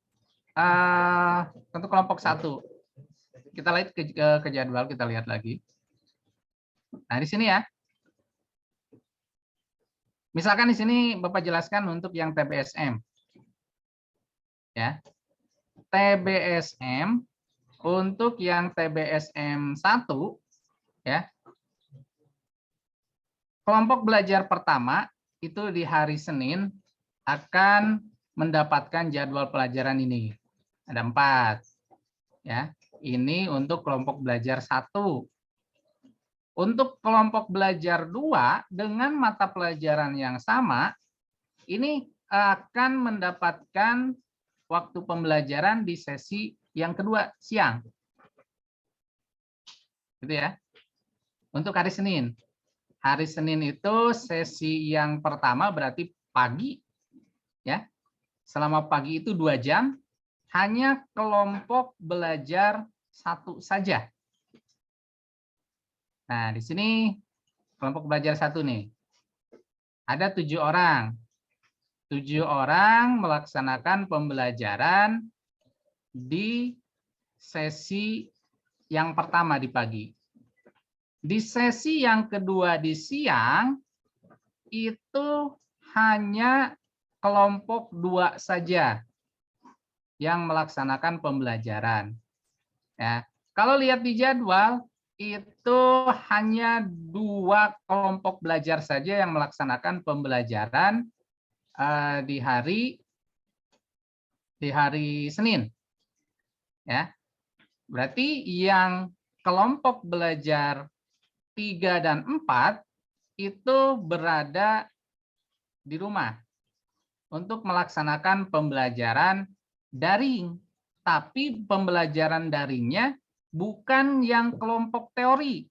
S2: untuk kelompok 1. Kita lihat ke jadwal, kita lihat lagi. Nah, di sini ya. Misalkan di sini Bapak jelaskan untuk yang TBSM. Ya. TBSM untuk yang TBSM 1 ya. Kelompok belajar pertama itu di hari Senin akan mendapatkan jadwal pelajaran ini. Ada 4. Ya. Ini untuk kelompok belajar 1. Untuk kelompok belajar 2 dengan mata pelajaran yang sama, ini akan mendapatkan waktu pembelajaran di sesi yang kedua, siang. Gitu ya. Untuk hari Senin. Hari Senin itu sesi yang pertama berarti pagi. Ya. Selama pagi itu 2 jam, hanya kelompok belajar 1 saja. Nah, di sini kelompok belajar 1 nih. Ada 7 orang. 7 orang melaksanakan pembelajaran di sesi yang pertama di pagi. Di sesi yang kedua di siang, itu hanya kelompok 2 saja yang melaksanakan pembelajaran. Ya, kalau lihat di jadwal itu hanya 2 kelompok belajar saja yang melaksanakan pembelajaran di hari Senin. Ya, berarti yang kelompok belajar 3 dan 4 itu berada di rumah untuk melaksanakan pembelajaran daring. Tapi pembelajaran daringnya bukan yang kelompok teori.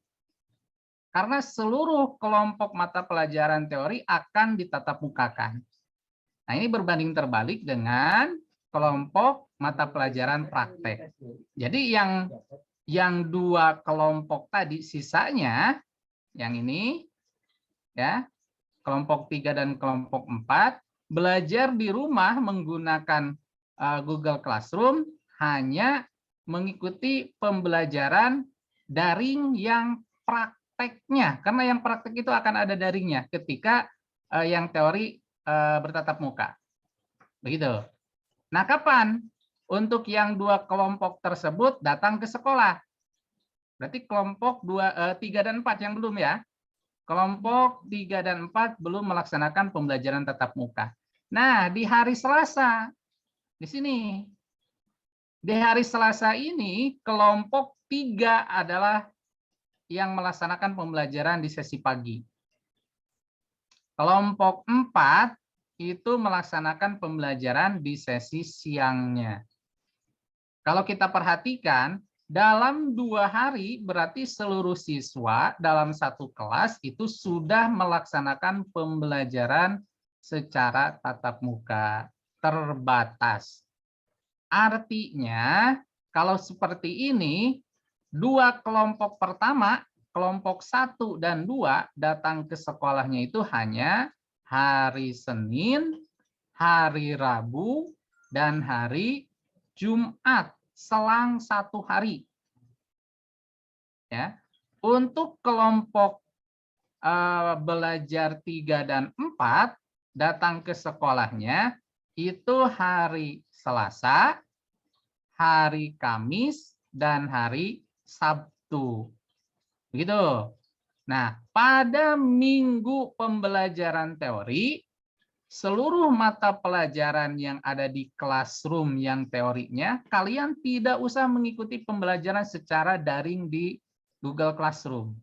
S2: Karena seluruh kelompok mata pelajaran teori akan ditatap mukakan. Nah, ini berbanding terbalik dengan kelompok mata pelajaran praktek. Jadi yang 2 kelompok tadi sisanya yang ini ya, kelompok 3 dan kelompok 4 belajar di rumah menggunakan Google Classroom, hanya mengikuti pembelajaran daring yang prakteknya. Karena yang praktek itu akan ada daringnya ketika yang teori bertatap muka. Begitu. Nah, kapan untuk yang 2 kelompok tersebut datang ke sekolah? Berarti kelompok 3 dan 4 yang belum ya. Kelompok 3 dan 4 belum melaksanakan pembelajaran tatap muka. Nah, di hari Selasa, di sini. Di hari Selasa ini, kelompok 3 adalah yang melaksanakan pembelajaran di sesi pagi. Kelompok 4 itu melaksanakan pembelajaran di sesi siangnya. Kalau kita perhatikan, dalam 2 hari berarti seluruh siswa dalam satu kelas itu sudah melaksanakan pembelajaran secara tatap muka terbatas. Artinya, kalau seperti ini, 2 kelompok pertama, kelompok 1 dan 2 datang ke sekolahnya itu hanya hari Senin, hari Rabu, dan hari Jumat, selang 1 hari. Ya. Untuk kelompok belajar 3 dan 4 datang ke sekolahnya itu hari Selasa, hari Kamis, dan hari Sabtu. Begitu. Nah, pada minggu pembelajaran teori, seluruh mata pelajaran yang ada di classroom yang teorinya, kalian tidak usah mengikuti pembelajaran secara daring di Google Classroom.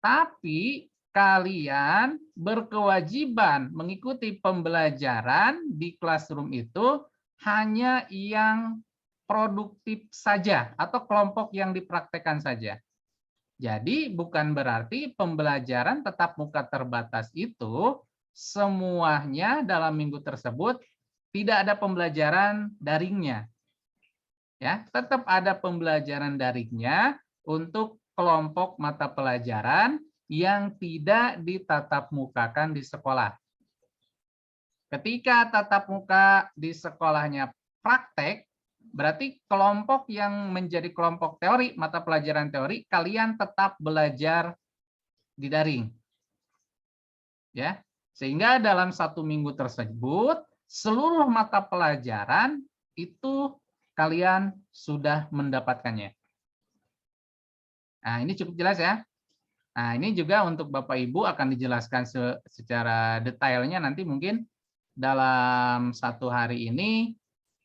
S2: Tapi kalian berkewajiban mengikuti pembelajaran di classroom itu hanya yang produktif saja atau kelompok yang dipraktekkan saja. Jadi bukan berarti pembelajaran tatap muka terbatas itu semuanya dalam minggu tersebut tidak ada pembelajaran daringnya. Ya, tetap ada pembelajaran daringnya untuk kelompok mata pelajaran yang tidak ditatap mukakan di sekolah. Ketika tatap muka di sekolahnya praktek, berarti kelompok yang menjadi kelompok teori, mata pelajaran teori, kalian tetap belajar di daring. Ya, sehingga dalam 1 minggu tersebut, seluruh mata pelajaran itu kalian sudah mendapatkannya. Nah, ini cukup jelas ya. Nah, ini juga untuk Bapak Ibu akan dijelaskan secara detailnya nanti mungkin dalam 1 hari ini,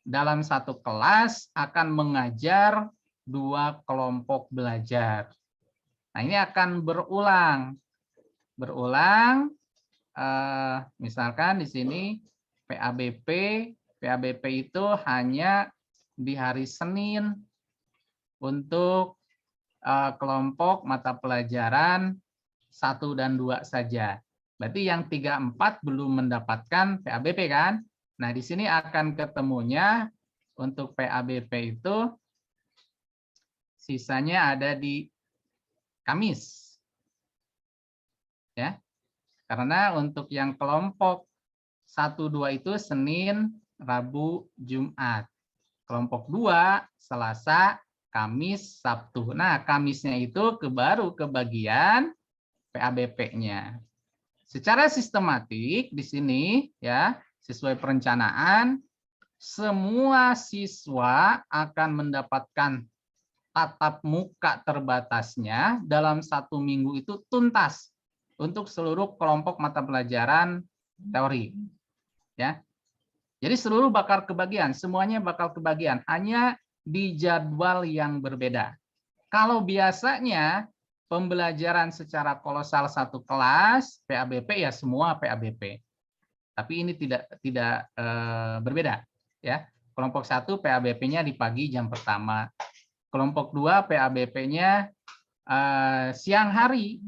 S2: dalam 1 kelas akan mengajar 2 kelompok belajar. Nah, ini akan berulang. Misalkan di sini PABP itu hanya di hari Senin untuk kelompok mata pelajaran 1 dan 2 saja. Berarti yang 3, 4 belum mendapatkan PABP kan? Nah, di sini akan ketemunya untuk PABP itu sisanya ada di Kamis. Ya. Karena untuk yang kelompok 1, 2 itu Senin, Rabu, Jumat. Kelompok 2 Selasa, Kamis, Sabtu. Nah, Kamisnya itu baru kebagian PABP-nya. Secara sistematik di sini ya, sesuai perencanaan, semua siswa akan mendapatkan tatap muka terbatasnya dalam 1 minggu itu tuntas untuk seluruh kelompok mata pelajaran teori. Ya. Jadi seluruh bakal kebagian, semuanya bakal kebagian, hanya di jadwal yang berbeda. Kalau biasanya pembelajaran secara kolosal 1 kelas PABP ya semua PABP. Tapi ini tidak berbeda ya. Kelompok 1 PABP-nya di pagi jam pertama. Kelompok 2 PABP-nya siang hari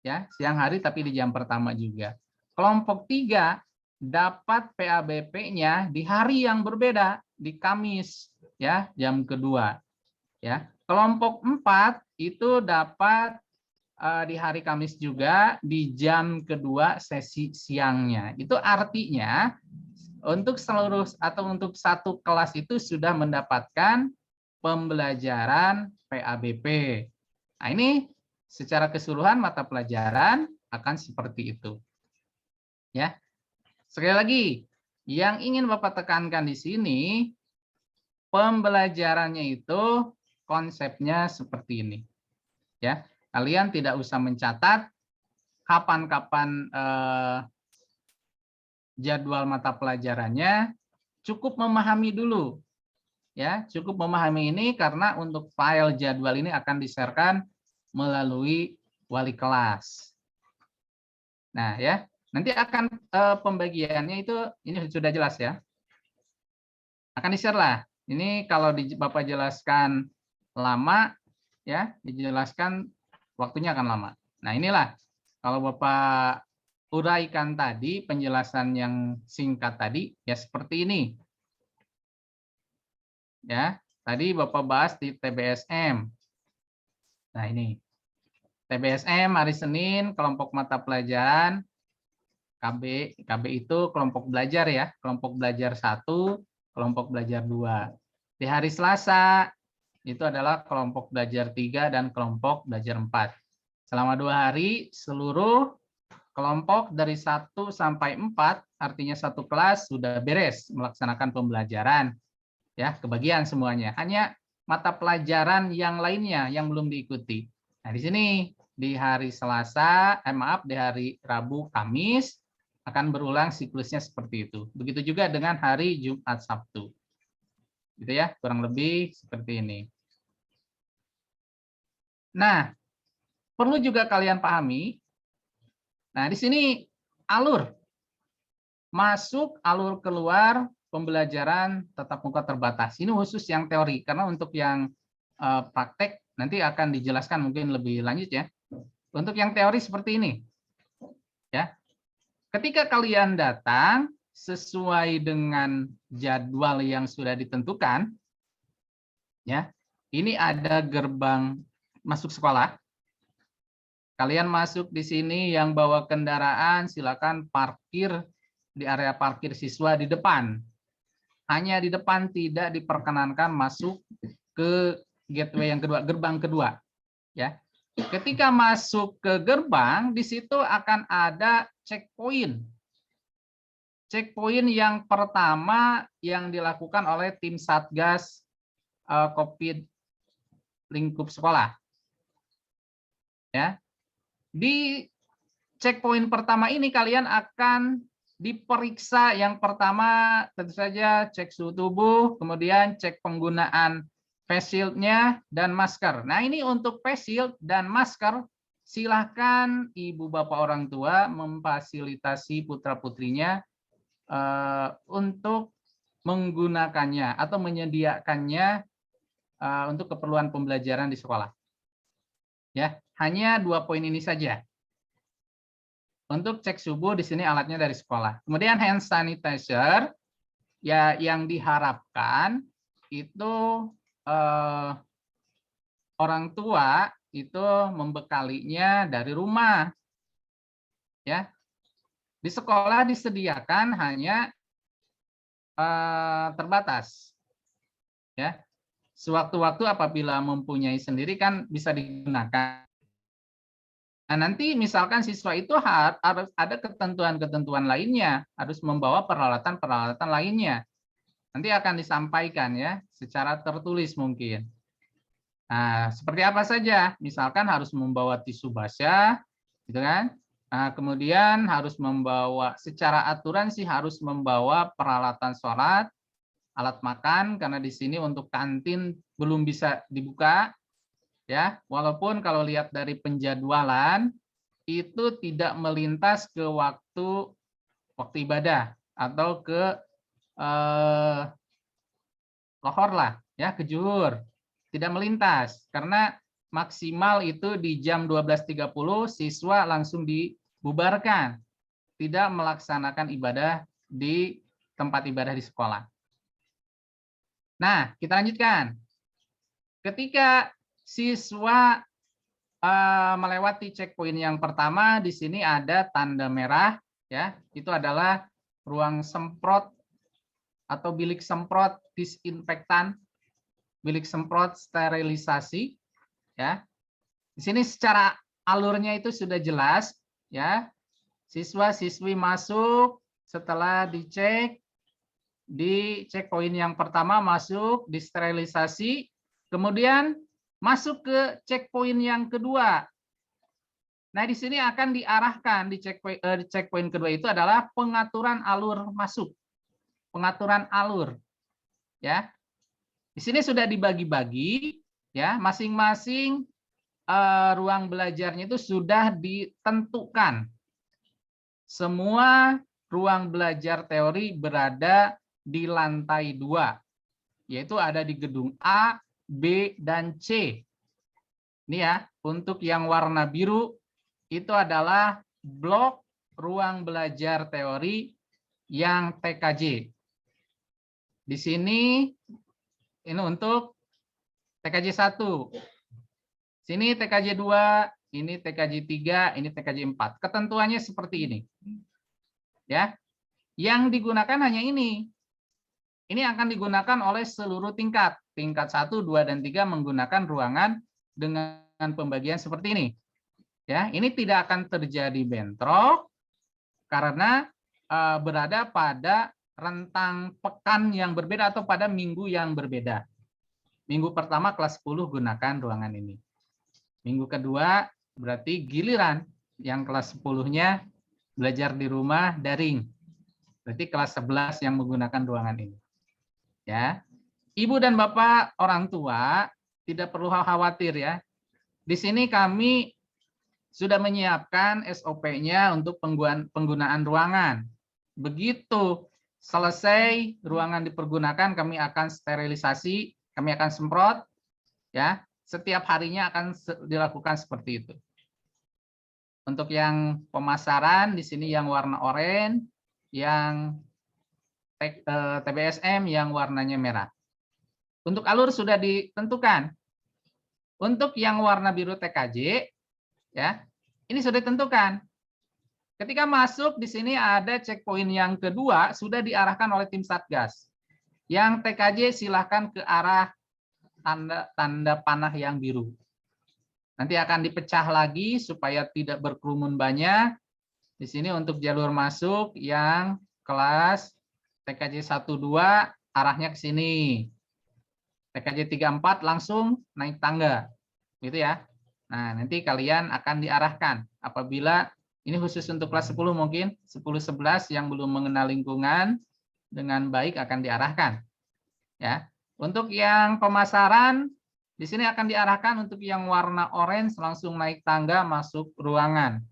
S2: ya, siang hari tapi di jam pertama juga. Kelompok 3 dapat PABP-nya di hari yang berbeda, di Kamis ya, jam kedua. Ya. Kelompok 4 itu dapat di hari Kamis juga di jam kedua sesi siangnya. Itu artinya untuk seluruh atau untuk 1 kelas itu sudah mendapatkan pembelajaran PABP. Nah, ini secara keseluruhan mata pelajaran akan seperti itu. Ya. Sekali lagi, yang ingin Bapak tekankan di sini, pembelajarannya itu konsepnya seperti ini. Ya, kalian tidak usah mencatat kapan-kapan jadwal mata pelajarannya, cukup memahami dulu. Ya, cukup memahami ini karena untuk file jadwal ini akan di-share-kan melalui wali kelas. Nah, ya. Nanti akan pembagiannya itu ini sudah jelas ya. Akan di-share lah. Ini kalau Bapak jelaskan lama, ya, dijelaskan waktunya akan lama. Nah, inilah kalau Bapak uraikan tadi, penjelasan yang singkat tadi, ya seperti ini. Ya, tadi Bapak bahas di TBSM. Nah, ini. TBSM hari Senin, kelompok mata pelajaran, KB itu kelompok belajar ya, kelompok belajar 1, kelompok belajar 2. Di hari Selasa, itu adalah kelompok belajar 3 dan kelompok belajar 4. Selama 2 hari, seluruh kelompok dari 1 sampai 4, artinya satu kelas sudah beres melaksanakan pembelajaran. Ya, kebagian semuanya. Hanya mata pelajaran yang lainnya yang belum diikuti. Nah, di sini di hari Selasa, di hari Rabu, Kamis akan berulang siklusnya seperti itu. Begitu juga dengan hari Jumat, Sabtu. Gitu ya, kurang lebih seperti ini. Nah, perlu juga kalian pahami. Nah, di sini alur masuk, alur keluar pembelajaran tatap muka terbatas. Ini khusus yang teori, karena untuk yang praktek nanti akan dijelaskan mungkin lebih lanjut ya. Untuk yang teori seperti ini. Ya. Ketika kalian datang sesuai dengan jadwal yang sudah ditentukan, ya. Ini ada gerbang masuk sekolah. Kalian masuk di sini, yang bawa kendaraan silakan parkir di area parkir siswa di depan. Hanya di depan, tidak diperkenankan masuk ke gateway yang kedua, gerbang kedua. Ya. Ketika masuk ke gerbang, di situ akan ada checkpoint. Checkpoint yang pertama yang dilakukan oleh tim Satgas COVID lingkup sekolah. Ya. Di checkpoint pertama ini kalian akan diperiksa. Yang pertama tentu saja cek suhu tubuh, kemudian cek penggunaan face shield-nya dan masker. Nah, ini untuk face shield dan masker, silahkan ibu bapak orang tua memfasilitasi putra-putrinya untuk menggunakannya atau menyediakannya untuk keperluan pembelajaran di sekolah. Ya, hanya 2 poin ini saja. Untuk cek suhu di sini alatnya dari sekolah. Kemudian hand sanitizer, ya yang diharapkan itu orang tua itu membekalinya dari rumah. Ya, di sekolah disediakan hanya terbatas. Ya, sewaktu-waktu apabila mempunyai sendiri kan bisa digunakan. Nah, nanti misalkan siswa itu harus ada ketentuan-ketentuan lainnya, harus membawa peralatan-peralatan lainnya. Nanti akan disampaikan ya, secara tertulis mungkin. Nah, seperti apa saja? Misalkan harus membawa tisu basah, gitu kan? Nah, kemudian harus membawa, secara aturan sih harus membawa peralatan sholat, alat makan, karena di sini untuk kantin belum bisa dibuka. Ya, walaupun kalau lihat dari penjadwalan itu tidak melintas ke waktu ibadah atau ke lohor lah, ya, ke zuhur. Tidak melintas karena maksimal itu di jam 12.30 siswa langsung dibubarkan, tidak melaksanakan ibadah di tempat ibadah di sekolah. Nah, kita lanjutkan. Ketika siswa melewati checkpoint yang pertama, di sini ada tanda merah, ya, itu adalah ruang semprot atau bilik semprot disinfektan, bilik semprot sterilisasi, ya. Di sini secara alurnya itu sudah jelas, ya. Siswa-siswi masuk setelah dicek di checkpoint yang pertama, masuk disterilisasi, kemudian masuk ke checkpoint yang kedua. Nah, di sini akan diarahkan di checkpoint kedua itu adalah pengaturan alur masuk. Pengaturan alur. Ya. Di sini sudah dibagi-bagi, ya, masing-masing ruang belajarnya itu sudah ditentukan. Semua ruang belajar teori berada di lantai 2, yaitu ada di gedung A, B, dan C. Ini ya, untuk yang warna biru itu adalah blok ruang belajar teori yang TKJ. Di sini ini untuk TKJ 1. Sini TKJ 2, ini TKJ 3, ini TKJ 4. Ketentuannya seperti ini. Ya. Yang digunakan hanya ini. Ini akan digunakan oleh seluruh tingkat. Tingkat 1, 2, dan 3 menggunakan ruangan dengan pembagian seperti ini. Ya, ini tidak akan terjadi bentrok karena berada pada rentang pekan yang berbeda atau pada minggu yang berbeda. Minggu pertama kelas 10 gunakan ruangan ini. Minggu kedua berarti giliran yang kelas 10-nya belajar di rumah daring. Berarti kelas 11 yang menggunakan ruangan ini. Ya. Ibu dan Bapak orang tua tidak perlu khawatir ya. Di sini kami sudah menyiapkan SOP-nya untuk penggunaan ruangan. Begitu selesai ruangan dipergunakan, kami akan sterilisasi, kami akan semprot, ya. Setiap harinya akan dilakukan seperti itu. Untuk yang pemasaran di sini yang warna oranye, yang TBSM yang warnanya merah. Untuk alur sudah ditentukan. Untuk yang warna biru TKJ, ya, ini sudah ditentukan. Ketika masuk di sini ada checkpoint yang kedua sudah diarahkan oleh tim Satgas. Yang TKJ silahkan ke arah tanda panah yang biru. Nanti akan dipecah lagi supaya tidak berkerumun banyak. Di sini untuk jalur masuk yang kelas TKJ 1-2 arahnya ke sini. TKJ 3-4 langsung naik tangga. Gitu ya. Nah, nanti kalian akan diarahkan apabila ini khusus untuk kelas 10 mungkin 10-11 yang belum mengenal lingkungan dengan baik akan diarahkan. Ya. Untuk yang pemasaran di sini akan diarahkan untuk yang warna orange langsung naik tangga masuk ruangan.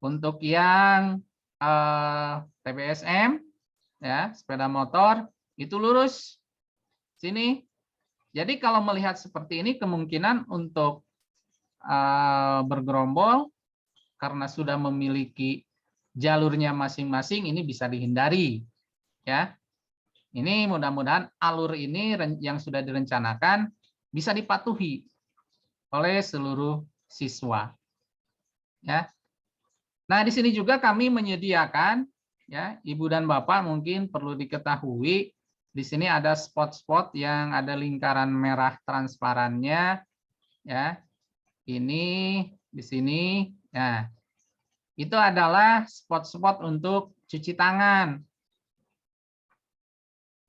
S2: Untuk yang TBSM ya, sepeda motor itu lurus sini. Jadi kalau melihat seperti ini kemungkinan untuk bergerombol karena sudah memiliki jalurnya masing-masing ini bisa dihindari ya. Ini mudah-mudahan alur ini yang sudah direncanakan bisa dipatuhi oleh seluruh siswa ya. Nah, di sini juga kami menyediakan ya, Ibu dan Bapak mungkin perlu diketahui di sini ada spot-spot yang ada lingkaran merah transparannya ya. Ini di sini ya. Itu adalah spot-spot untuk cuci tangan.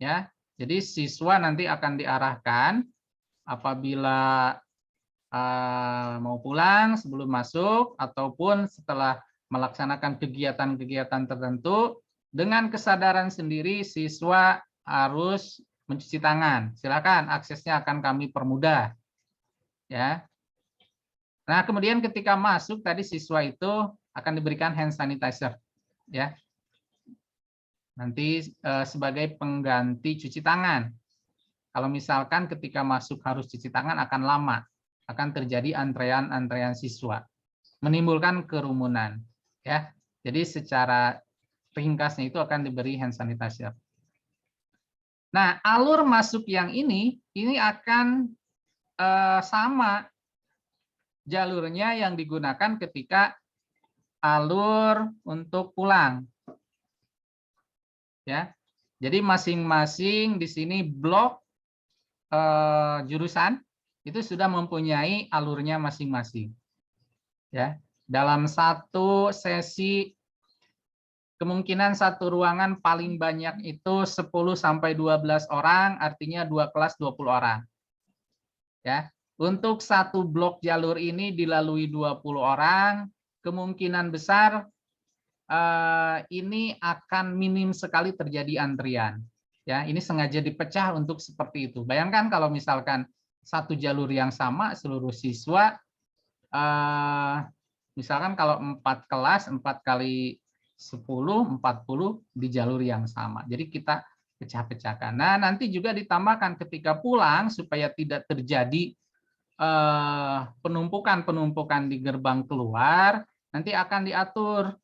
S2: Ya. Jadi siswa nanti akan diarahkan apabila mau pulang sebelum masuk ataupun setelah melaksanakan kegiatan-kegiatan tertentu dengan kesadaran sendiri siswa harus mencuci tangan. Silakan aksesnya akan kami permudah. Ya. Nah, kemudian ketika masuk tadi siswa itu akan diberikan hand sanitizer ya. Nanti sebagai pengganti cuci tangan. Kalau misalkan ketika masuk harus cuci tangan akan lama, akan terjadi antrean siswa, menimbulkan kerumunan ya. Jadi secara ringkasnya itu akan diberi hand sanitizer. Nah, alur masuk yang ini akan sama jalurnya yang digunakan ketika alur untuk pulang. Ya. Jadi masing-masing di sini blok jurusan itu sudah mempunyai alurnya masing-masing. Ya. Dalam satu sesi kemungkinan satu ruangan paling banyak itu 10 sampai 12 orang, artinya 2 kelas 20 orang. Ya. Untuk satu blok jalur ini dilalui 20 orang, kemungkinan besar ini akan minim sekali terjadi antrian. Ya, ini sengaja dipecah untuk seperti itu. Bayangkan kalau misalkan satu jalur yang sama seluruh siswa, misalkan kalau 4 kelas 4 kali 10 40 di jalur yang sama. Jadi kita pecah-pecahkan. Nah, nanti juga ditambahkan ketika pulang supaya tidak terjadi penumpukan di gerbang keluar, nanti akan diatur.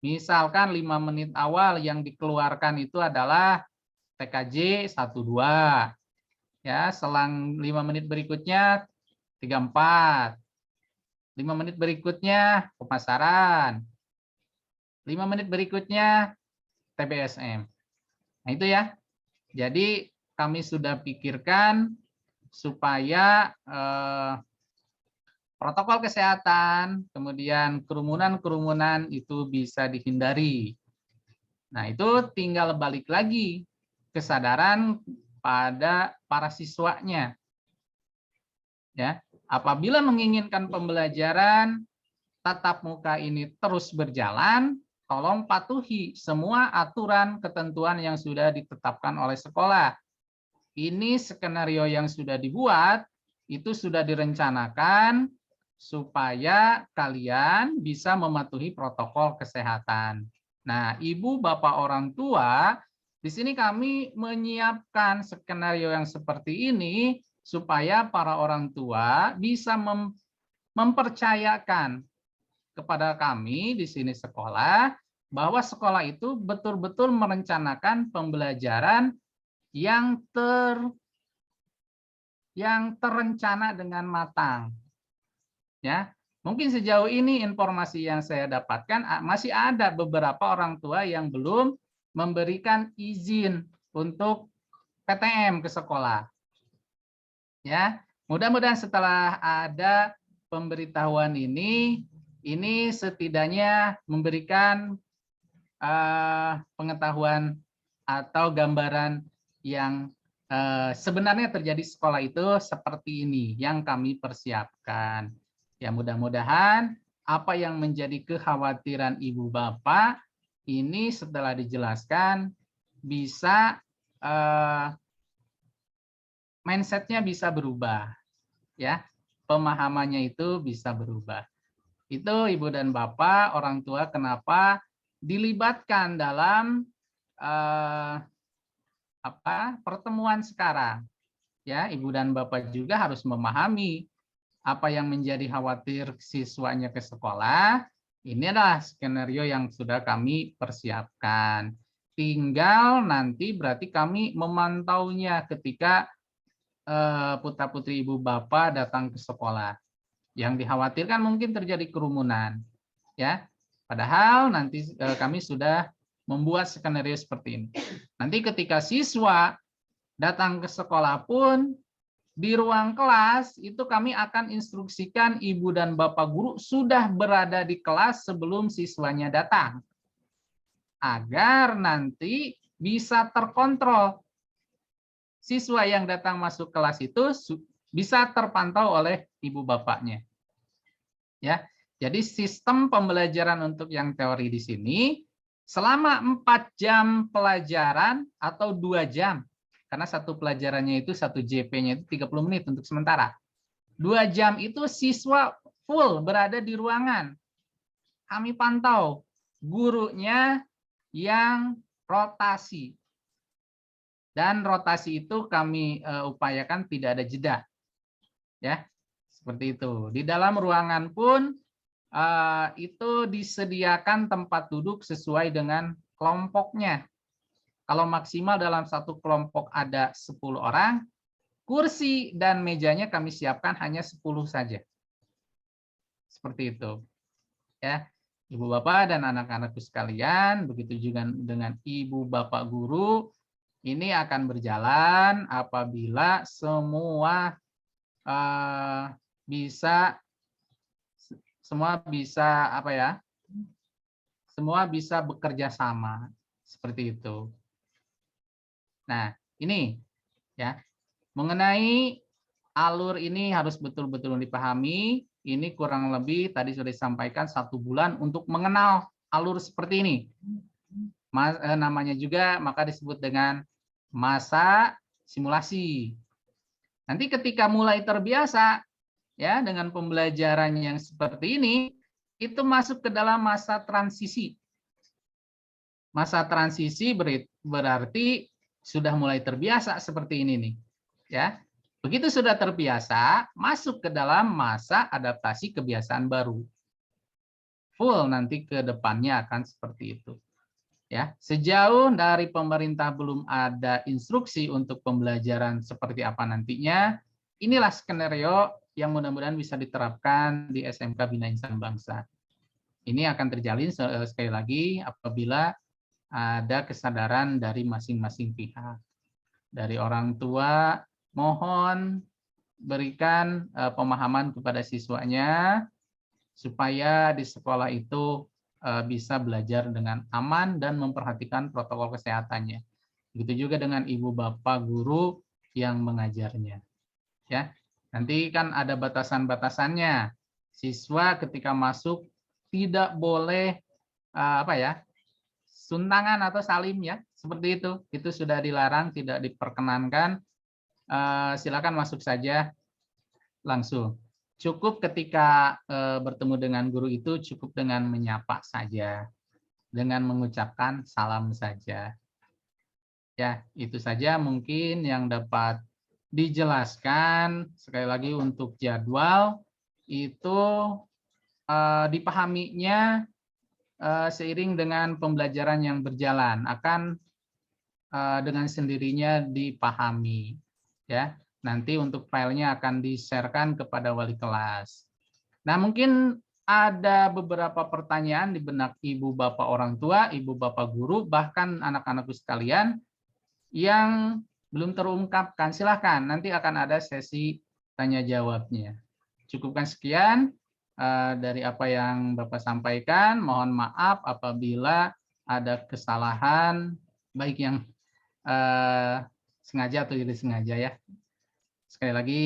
S2: Misalkan 5 menit awal yang dikeluarkan itu adalah TKJ 12. Ya, selang 5 menit berikutnya 34. 5 menit berikutnya pemasaran. 5 menit berikutnya TBSM. Nah, itu ya. Jadi kami sudah pikirkan supaya protokol kesehatan, kemudian kerumunan-kerumunan itu bisa dihindari. Nah, itu tinggal balik lagi kesadaran pada para siswanya. Ya, apabila menginginkan pembelajaran tatap muka ini terus berjalan, tolong patuhi semua aturan ketentuan yang sudah ditetapkan oleh sekolah. Ini skenario yang sudah dibuat, itu sudah direncanakan supaya kalian bisa mematuhi protokol kesehatan. Nah, ibu, bapak, orang tua, di sini kami menyiapkan skenario yang seperti ini supaya para orang tua bisa mempercayakan kepada kami di sini sekolah bahwa sekolah itu betul-betul merencanakan pembelajaran yang terencana dengan matang. Ya, mungkin sejauh ini informasi yang saya dapatkan masih ada beberapa orang tua yang belum memberikan izin untuk PTM ke sekolah. Ya, mudah-mudahan setelah ada pemberitahuan ini setidaknya memberikan pengetahuan atau gambaran yang sebenarnya terjadi sekolah itu seperti ini yang kami persiapkan. Ya, mudah-mudahan apa yang menjadi kekhawatiran ibu bapak ini setelah dijelaskan bisa mindsetnya bisa berubah, ya, pemahamannya itu bisa berubah. Itu ibu dan bapak, orang tua, kenapa dilibatkan dalam pertemuan sekarang. Ya, ibu dan bapak juga harus memahami apa yang menjadi khawatir siswanya ke sekolah. Ini adalah skenario yang sudah kami persiapkan. Tinggal nanti berarti kami memantaunya ketika putra-putri ibu bapak datang ke sekolah. Yang dikhawatirkan mungkin terjadi kerumunan. Ya, padahal nanti kami sudah membuat skenario seperti ini. Nanti ketika siswa datang ke sekolah pun, di ruang kelas itu kami akan instruksikan ibu dan bapak guru sudah berada di kelas sebelum siswanya datang. Agar nanti bisa terkontrol. Siswa yang datang masuk kelas itu bisa terpantau oleh ibu bapaknya. Ya, jadi sistem pembelajaran untuk yang teori di sini selama 4 jam pelajaran atau 2 jam. Karena satu pelajarannya itu 1 JP-nya itu 30 menit untuk sementara. 2 jam itu siswa full berada di ruangan. Kami pantau gurunya yang rotasi. Dan rotasi itu kami upayakan tidak ada jeda. Ya, seperti itu. Di dalam ruangan pun itu disediakan tempat duduk sesuai dengan kelompoknya. Kalau maksimal dalam satu kelompok ada 10 orang, kursi dan mejanya kami siapkan hanya 10 saja. Seperti itu. Ya, ibu bapak dan anak-anakku sekalian, begitu juga dengan ibu bapak guru, ini akan berjalan apabila semua bisa bekerja sama seperti itu. Nah, ini ya, mengenai alur ini harus betul-betul dipahami. Ini kurang lebih tadi sudah disampaikan 1 bulan untuk mengenal alur seperti ini. Namanya juga maka disebut dengan masa simulasi. Nanti ketika mulai terbiasa ya dengan pembelajaran yang seperti ini, itu masuk ke dalam masa transisi. Masa transisi berarti sudah mulai terbiasa seperti ini nih. Ya. Begitu sudah terbiasa, masuk ke dalam masa adaptasi kebiasaan baru. Full nanti ke depannya akan seperti itu. Ya, sejauh dari pemerintah belum ada instruksi untuk pembelajaran seperti apa nantinya, inilah skenario yang mudah-mudahan bisa diterapkan di SMK Bina Insan Bangsa. Ini akan terjalin sekali lagi apabila ada kesadaran dari masing-masing pihak. Dari orang tua, mohon berikan pemahaman kepada siswanya supaya di sekolah itu bisa belajar dengan aman dan memperhatikan protokol kesehatannya. Begitu juga dengan ibu bapak guru yang mengajarnya. Ya, nanti kan ada batasan-batasannya. Siswa ketika masuk tidak boleh suntangan atau salim ya, seperti itu. Itu sudah dilarang, tidak diperkenankan. Silakan masuk saja langsung. Cukup ketika bertemu dengan guru itu cukup dengan menyapa saja, dengan mengucapkan salam saja. Ya, itu saja mungkin yang dapat dijelaskan. Sekali lagi untuk jadwal itu dipahaminya seiring dengan pembelajaran yang berjalan akan dengan sendirinya dipahami. Ya. Nanti untuk filenya akan di-share-kan kepada wali kelas. Nah, mungkin ada beberapa pertanyaan di benak ibu bapak orang tua, ibu bapak guru, bahkan anak-anakku sekalian yang belum terungkapkan. Silahkan, nanti akan ada sesi tanya jawabnya. Cukupkan sekian dari apa yang Bapak sampaikan. Mohon maaf apabila ada kesalahan, baik yang sengaja atau tidak sengaja ya. Sekali lagi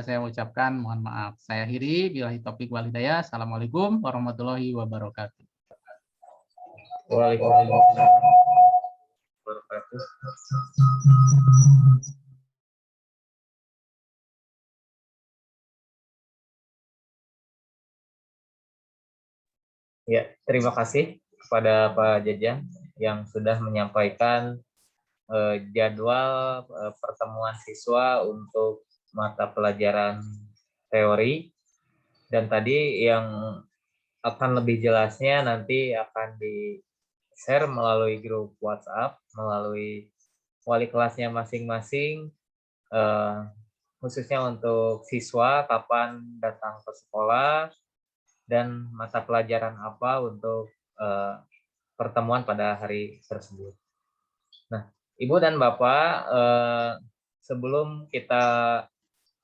S2: saya ucapkan mohon maaf. Saya akhiri, billahi taufiq wal hidayah. Assalamualaikum warahmatullahi wabarakatuh.
S1: Waalaikumsalam wabarakatuh. Ya, terima kasih kepada Pak Jajang yang sudah menyampaikan jadwal pertemuan siswa untuk mata pelajaran teori, dan tadi yang akan lebih jelasnya nanti akan di-share melalui grup WhatsApp, melalui wali kelasnya masing-masing, khususnya untuk siswa kapan datang ke sekolah dan mata pelajaran apa untuk pertemuan pada hari tersebut. Nah, Ibu dan Bapak, sebelum kita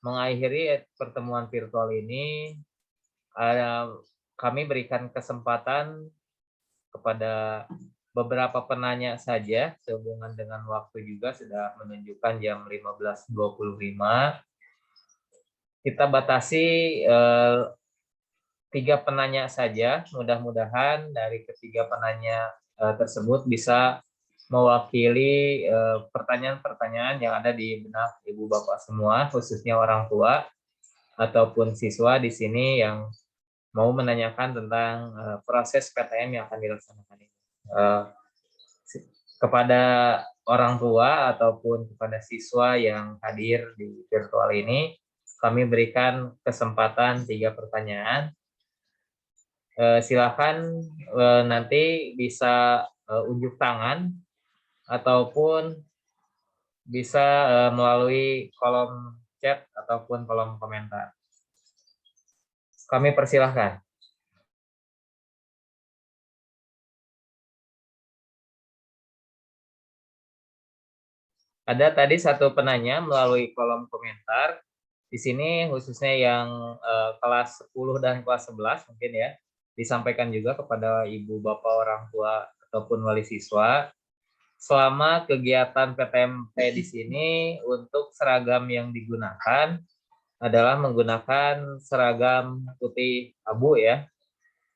S1: mengakhiri pertemuan virtual ini, kami berikan kesempatan kepada beberapa penanya saja sehubungan dengan waktu juga sudah menunjukkan jam 15.25. Kita batasi 3 penanya saja. Mudah-mudahan dari ketiga penanya tersebut bisa mewakili pertanyaan-pertanyaan yang ada di benak ibu bapak semua, khususnya orang tua ataupun siswa di sini yang mau menanyakan tentang proses PTM yang akan dilaksanakan ini. Kepada orang tua ataupun kepada siswa yang hadir di virtual ini, kami berikan kesempatan 3 pertanyaan. Silakan nanti bisa unjuk tangan ataupun bisa melalui kolom chat ataupun kolom komentar. Kami persilahkan. Ada tadi satu penanya melalui kolom komentar. Di sini khususnya yang kelas 10 dan kelas 11 mungkin ya, disampaikan juga kepada ibu bapak orang tua ataupun wali siswa. Selama kegiatan PTMP di sini untuk seragam yang digunakan adalah menggunakan seragam putih abu ya.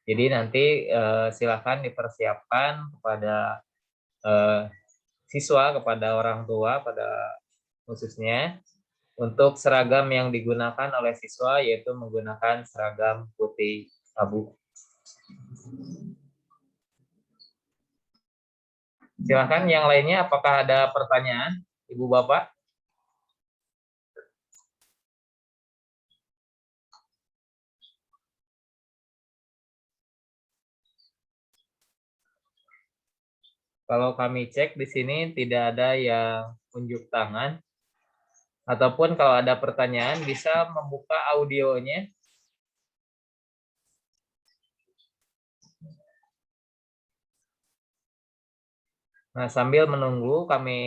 S1: Jadi nanti silakan dipersiapkan kepada siswa, kepada orang tua pada khususnya untuk seragam yang digunakan oleh siswa yaitu menggunakan seragam putih abu. Silakan yang lainnya, apakah ada pertanyaan, Ibu Bapak? Kalau kami cek di sini tidak ada yang unjuk tangan, ataupun kalau ada pertanyaan bisa membuka audionya. Nah, sambil menunggu kami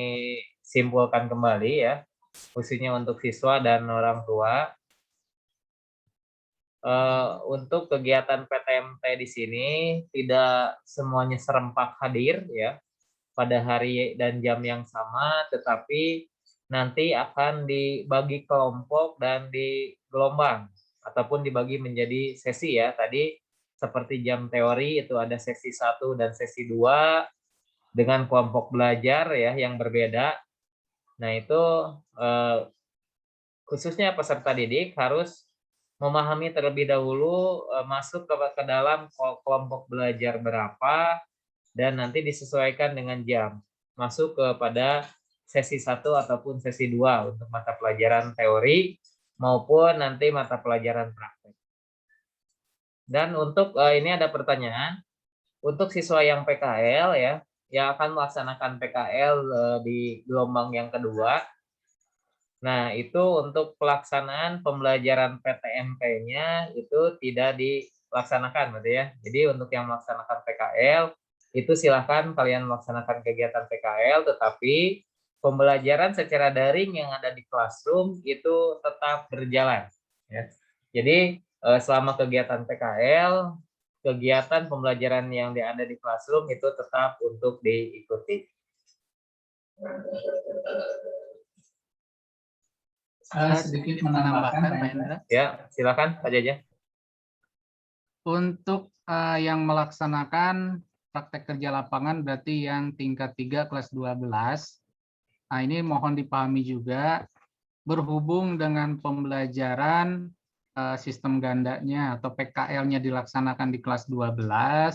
S1: simpulkan kembali ya, khususnya untuk siswa dan orang tua. Untuk kegiatan PTMT di sini tidak semuanya serempak hadir ya pada hari dan jam yang sama, tetapi nanti akan dibagi kelompok dan digelombang ataupun dibagi menjadi sesi ya. Tadi seperti jam teori itu ada sesi 1 dan sesi 2 dengan kelompok belajar ya yang berbeda. Nah, itu khususnya peserta didik harus memahami terlebih dahulu masuk ke dalam kelompok belajar berapa dan nanti disesuaikan dengan jam. Masuk kepada sesi 1 ataupun sesi 2 untuk mata pelajaran teori maupun nanti mata pelajaran praktek. Dan untuk ini ada pertanyaan, untuk siswa yang PKL ya, yang akan melaksanakan PKL di gelombang yang kedua. Nah, itu untuk pelaksanaan pembelajaran PTMP-nya itu tidak dilaksanakan, gitu ya. Jadi untuk yang melaksanakan PKL, itu silakan kalian melaksanakan kegiatan PKL, tetapi pembelajaran secara daring yang ada di classroom itu tetap berjalan. Ya. Jadi selama kegiatan PKL, kegiatan pembelajaran yang ada di classroom itu tetap untuk diikuti.
S2: Sedikit menambahkan, Pak Hendra.
S1: Ya, silakan Pak Jaja.
S2: Untuk yang melaksanakan praktek kerja lapangan berarti yang tingkat 3 kelas 12. Nah, ini mohon dipahami juga berhubung dengan pembelajaran sistem gandanya atau PKL-nya dilaksanakan di kelas 12,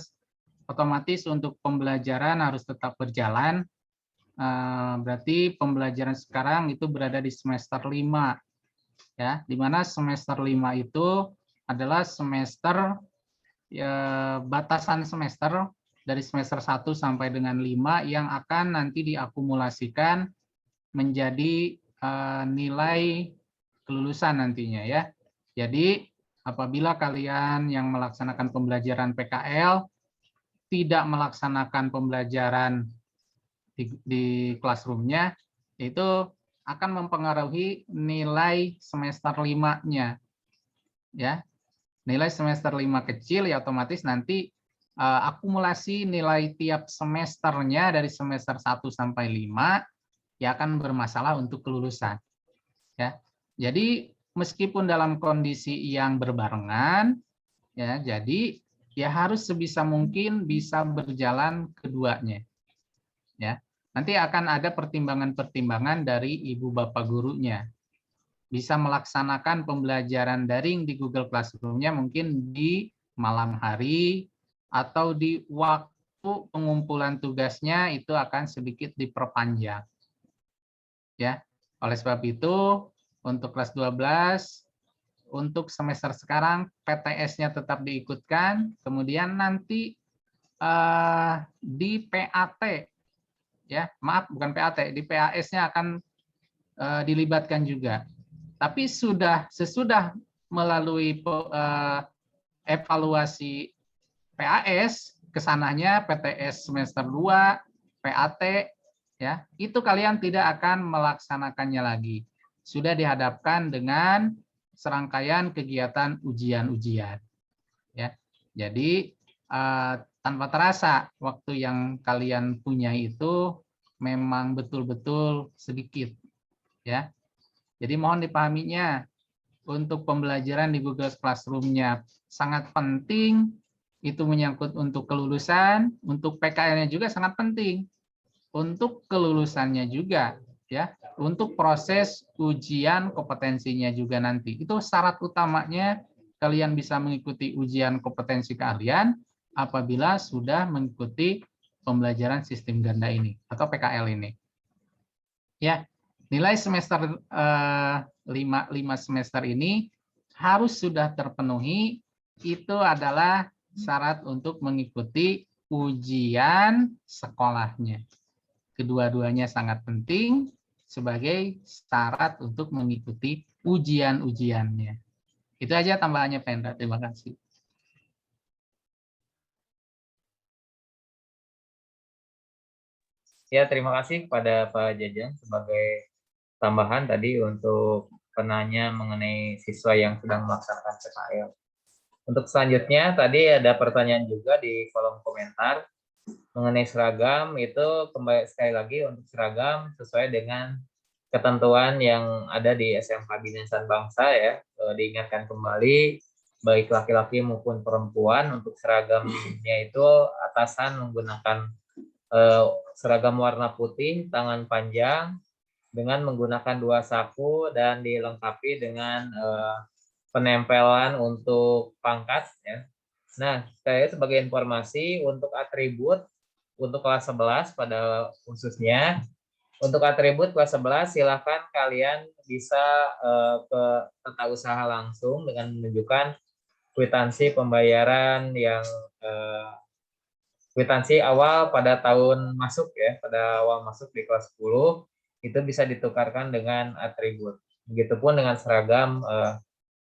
S2: otomatis untuk pembelajaran harus tetap berjalan. Berarti pembelajaran sekarang itu berada di semester 5 ya, di mana semester 5 itu adalah semester batasan semester dari semester 1 sampai dengan 5 yang akan nanti diakumulasikan menjadi nilai kelulusan nantinya ya. Jadi apabila kalian yang melaksanakan pembelajaran PKL tidak melaksanakan pembelajaran di classroom-nya, itu akan mempengaruhi nilai semester 5-nya. Ya. Nilai semester 5 kecil ya otomatis nanti akumulasi nilai tiap semesternya dari semester 1 sampai 5 ya akan bermasalah untuk kelulusan. Ya. Jadi meskipun dalam kondisi yang berbarengan ya, jadi ya harus sebisa mungkin bisa berjalan keduanya. Ya, nanti akan ada pertimbangan-pertimbangan dari ibu bapak gurunya. Bisa melaksanakan pembelajaran daring di Google Classroom-nya mungkin di malam hari atau di waktu pengumpulan tugasnya itu akan sedikit diperpanjang. Ya, oleh sebab itu untuk kelas 12 untuk semester sekarang PTS-nya tetap diikutkan, kemudian nanti di PAT ya, maaf bukan PAT, di PAS-nya akan dilibatkan juga. Tapi sesudah melalui evaluasi PAS, kesananya PTS semester 2, PAT, ya, itu kalian tidak akan melaksanakannya lagi. Sudah dihadapkan dengan serangkaian kegiatan ujian-ujian. Ya, jadi tanpa terasa waktu yang kalian punya itu memang betul-betul sedikit, ya. Jadi mohon dipahaminya untuk pembelajaran di Google Classroom-nya sangat penting, itu menyangkut untuk kelulusan, untuk PKL-nya juga sangat penting, untuk kelulusannya juga, ya, untuk proses ujian kompetensinya juga nanti. Itu syarat utamanya kalian bisa mengikuti ujian kompetensi keahlian apabila sudah mengikuti pembelajaran sistem ganda ini atau PKL ini. Ya, nilai semester 5 semester ini harus sudah terpenuhi, itu adalah syarat untuk mengikuti ujian sekolahnya. Kedua-duanya sangat penting sebagai syarat untuk mengikuti ujian-ujiannya. Itu aja tambahannya, Pendra. Terima kasih.
S1: Ya, terima kasih kepada Pak Jajang sebagai tambahan tadi untuk penanya mengenai siswa yang sedang melaksanakan PKL. Untuk selanjutnya, tadi ada pertanyaan juga di kolom komentar mengenai seragam. Itu kembali sekali lagi untuk seragam sesuai dengan ketentuan yang ada di SMK Binaan Bangsa ya. Diingatkan kembali, baik laki-laki maupun perempuan untuk seragamnya itu atasan menggunakan seragam warna putih, tangan panjang, dengan menggunakan 2 saku dan dilengkapi dengan penempelan untuk pangkat ya. Nah, saya sebagai informasi untuk atribut untuk kelas 11 pada khususnya, untuk atribut kelas 11 silakan kalian bisa ke tata usaha langsung dengan menunjukkan kwitansi pembayaran yang kwitansi awal pada tahun masuk ya, pada awal masuk di kelas 10 itu bisa ditukarkan dengan atribut. Begitupun dengan seragam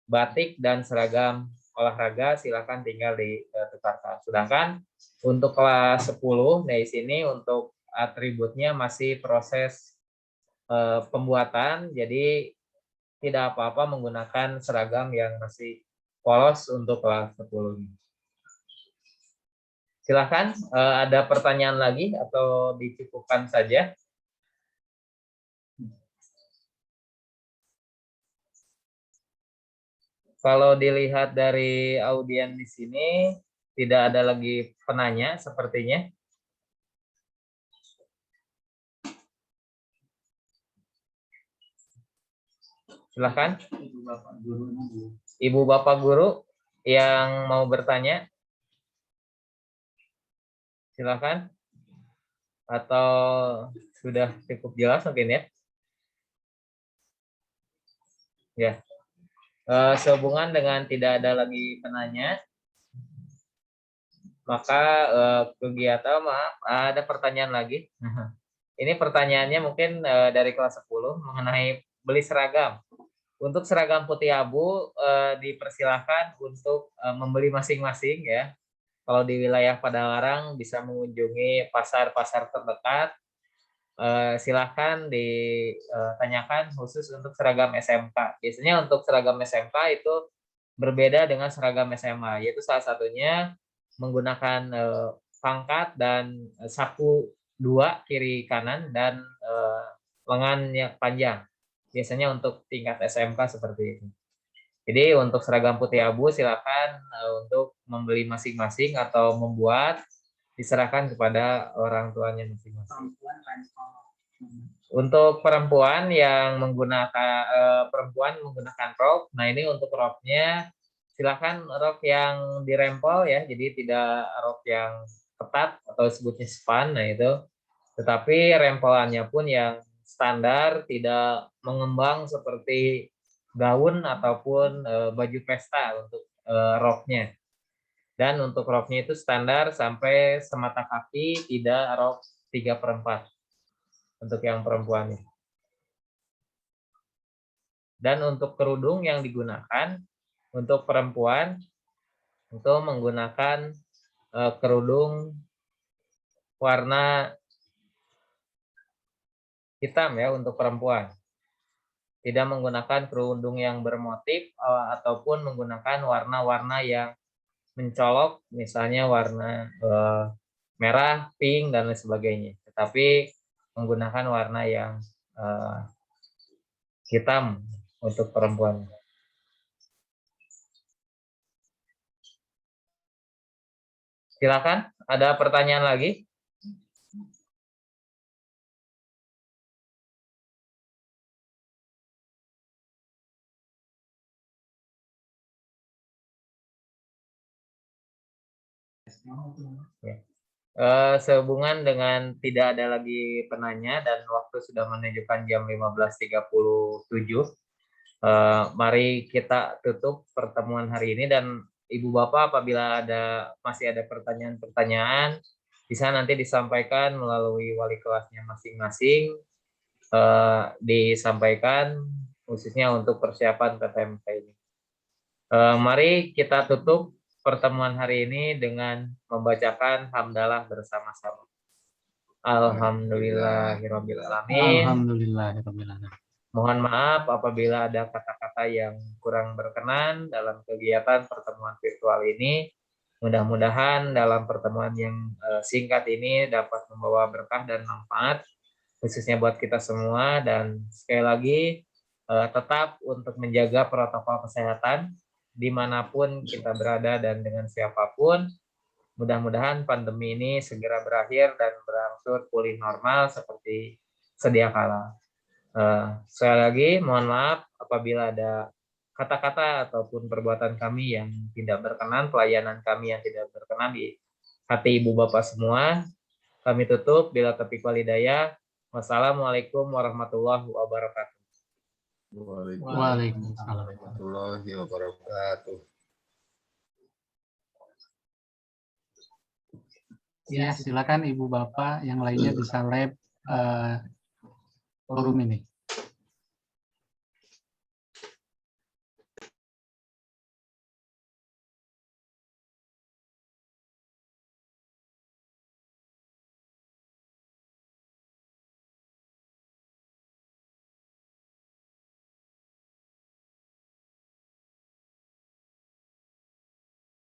S1: batik dan seragam olahraga silakan tinggal ditukarkan. Sedangkan untuk kelas 10 di sini untuk atributnya masih proses pembuatan, jadi tidak apa-apa menggunakan seragam yang masih polos untuk kelas 10. Silahkan, ada pertanyaan lagi atau dicukupkan saja? Kalau dilihat dari audien di sini, tidak ada lagi penanya sepertinya. Silahkan. Ibu Bapak Guru yang mau bertanya, silahkan. Atau sudah cukup jelas mungkin ya? Ya. Sehubungan dengan tidak ada lagi penanya, maka kegiatan, maaf, ada pertanyaan lagi. Ini pertanyaannya mungkin dari kelas 10 mengenai beli seragam. Untuk seragam putih abu dipersilahkan untuk membeli masing-masing ya. Kalau di wilayah Padalarang bisa mengunjungi pasar-pasar terdekat. Silahkan ditanyakan khusus untuk seragam SMK. Biasanya untuk seragam SMK itu berbeda dengan seragam SMA, yaitu salah satunya menggunakan pangkat dan saku 2 kiri kanan dan lengan yang panjang. Biasanya untuk tingkat SMK seperti itu. Jadi untuk seragam putih abu silakan untuk membeli masing-masing atau membuat, diserahkan kepada orang tuanya masing-masing. Untuk perempuan yang menggunakan rok, nah ini untuk roknya silakan rok yang dirempel ya, jadi tidak rok yang ketat atau sebutnya span, nah itu. Tetapi rempelannya pun yang standar, tidak mengembang seperti gaun ataupun baju pesta untuk roknya. Dan untuk roknya itu standar sampai semata kaki, tidak rok 3/4 untuk yang perempuannya. Dan untuk kerudung yang digunakan untuk perempuan itu menggunakan kerudung warna hitam ya untuk perempuan. Tidak menggunakan kerudung yang bermotif ataupun menggunakan warna-warna yang mencolok, misalnya warna merah, pink, dan lain sebagainya. Tetapi menggunakan warna yang hitam untuk perempuan. Silakan, ada pertanyaan lagi? Ya. Sehubungan dengan tidak ada lagi penanya dan waktu sudah menunjukkan jam 15.37, mari kita tutup pertemuan hari ini, dan Ibu Bapak apabila masih ada pertanyaan-pertanyaan bisa nanti disampaikan melalui wali kelasnya masing-masing, disampaikan khususnya untuk persiapan PTMK ini. Mari kita tutup pertemuan hari ini dengan membacakan hamdalah bersama-sama. Alhamdulillahirabbil alamin.
S2: Alhamdulillahirabbil alamin.
S1: Mohon maaf apabila ada kata-kata yang kurang berkenan dalam kegiatan pertemuan virtual ini. Mudah-mudahan dalam pertemuan yang singkat ini dapat membawa berkah dan manfaat khususnya buat kita semua, dan sekali lagi tetap untuk menjaga protokol kesehatan dimanapun kita berada dan dengan siapapun. Mudah-mudahan pandemi ini segera berakhir dan berangsur pulih normal seperti sedia kala. Sekali lagi mohon maaf apabila ada kata-kata ataupun perbuatan kami yang tidak berkenan, pelayanan kami yang tidak berkenan di hati Ibu Bapak semua. Kami tutup bila taufiq wal hidayah. Wassalamualaikum warahmatullahi wabarakatuh.
S2: Waalaikumsalam.
S4: warahmatullahi wabarakatuh.
S2: Ya, silakan Ibu Bapak yang lainnya bisa live forum ini.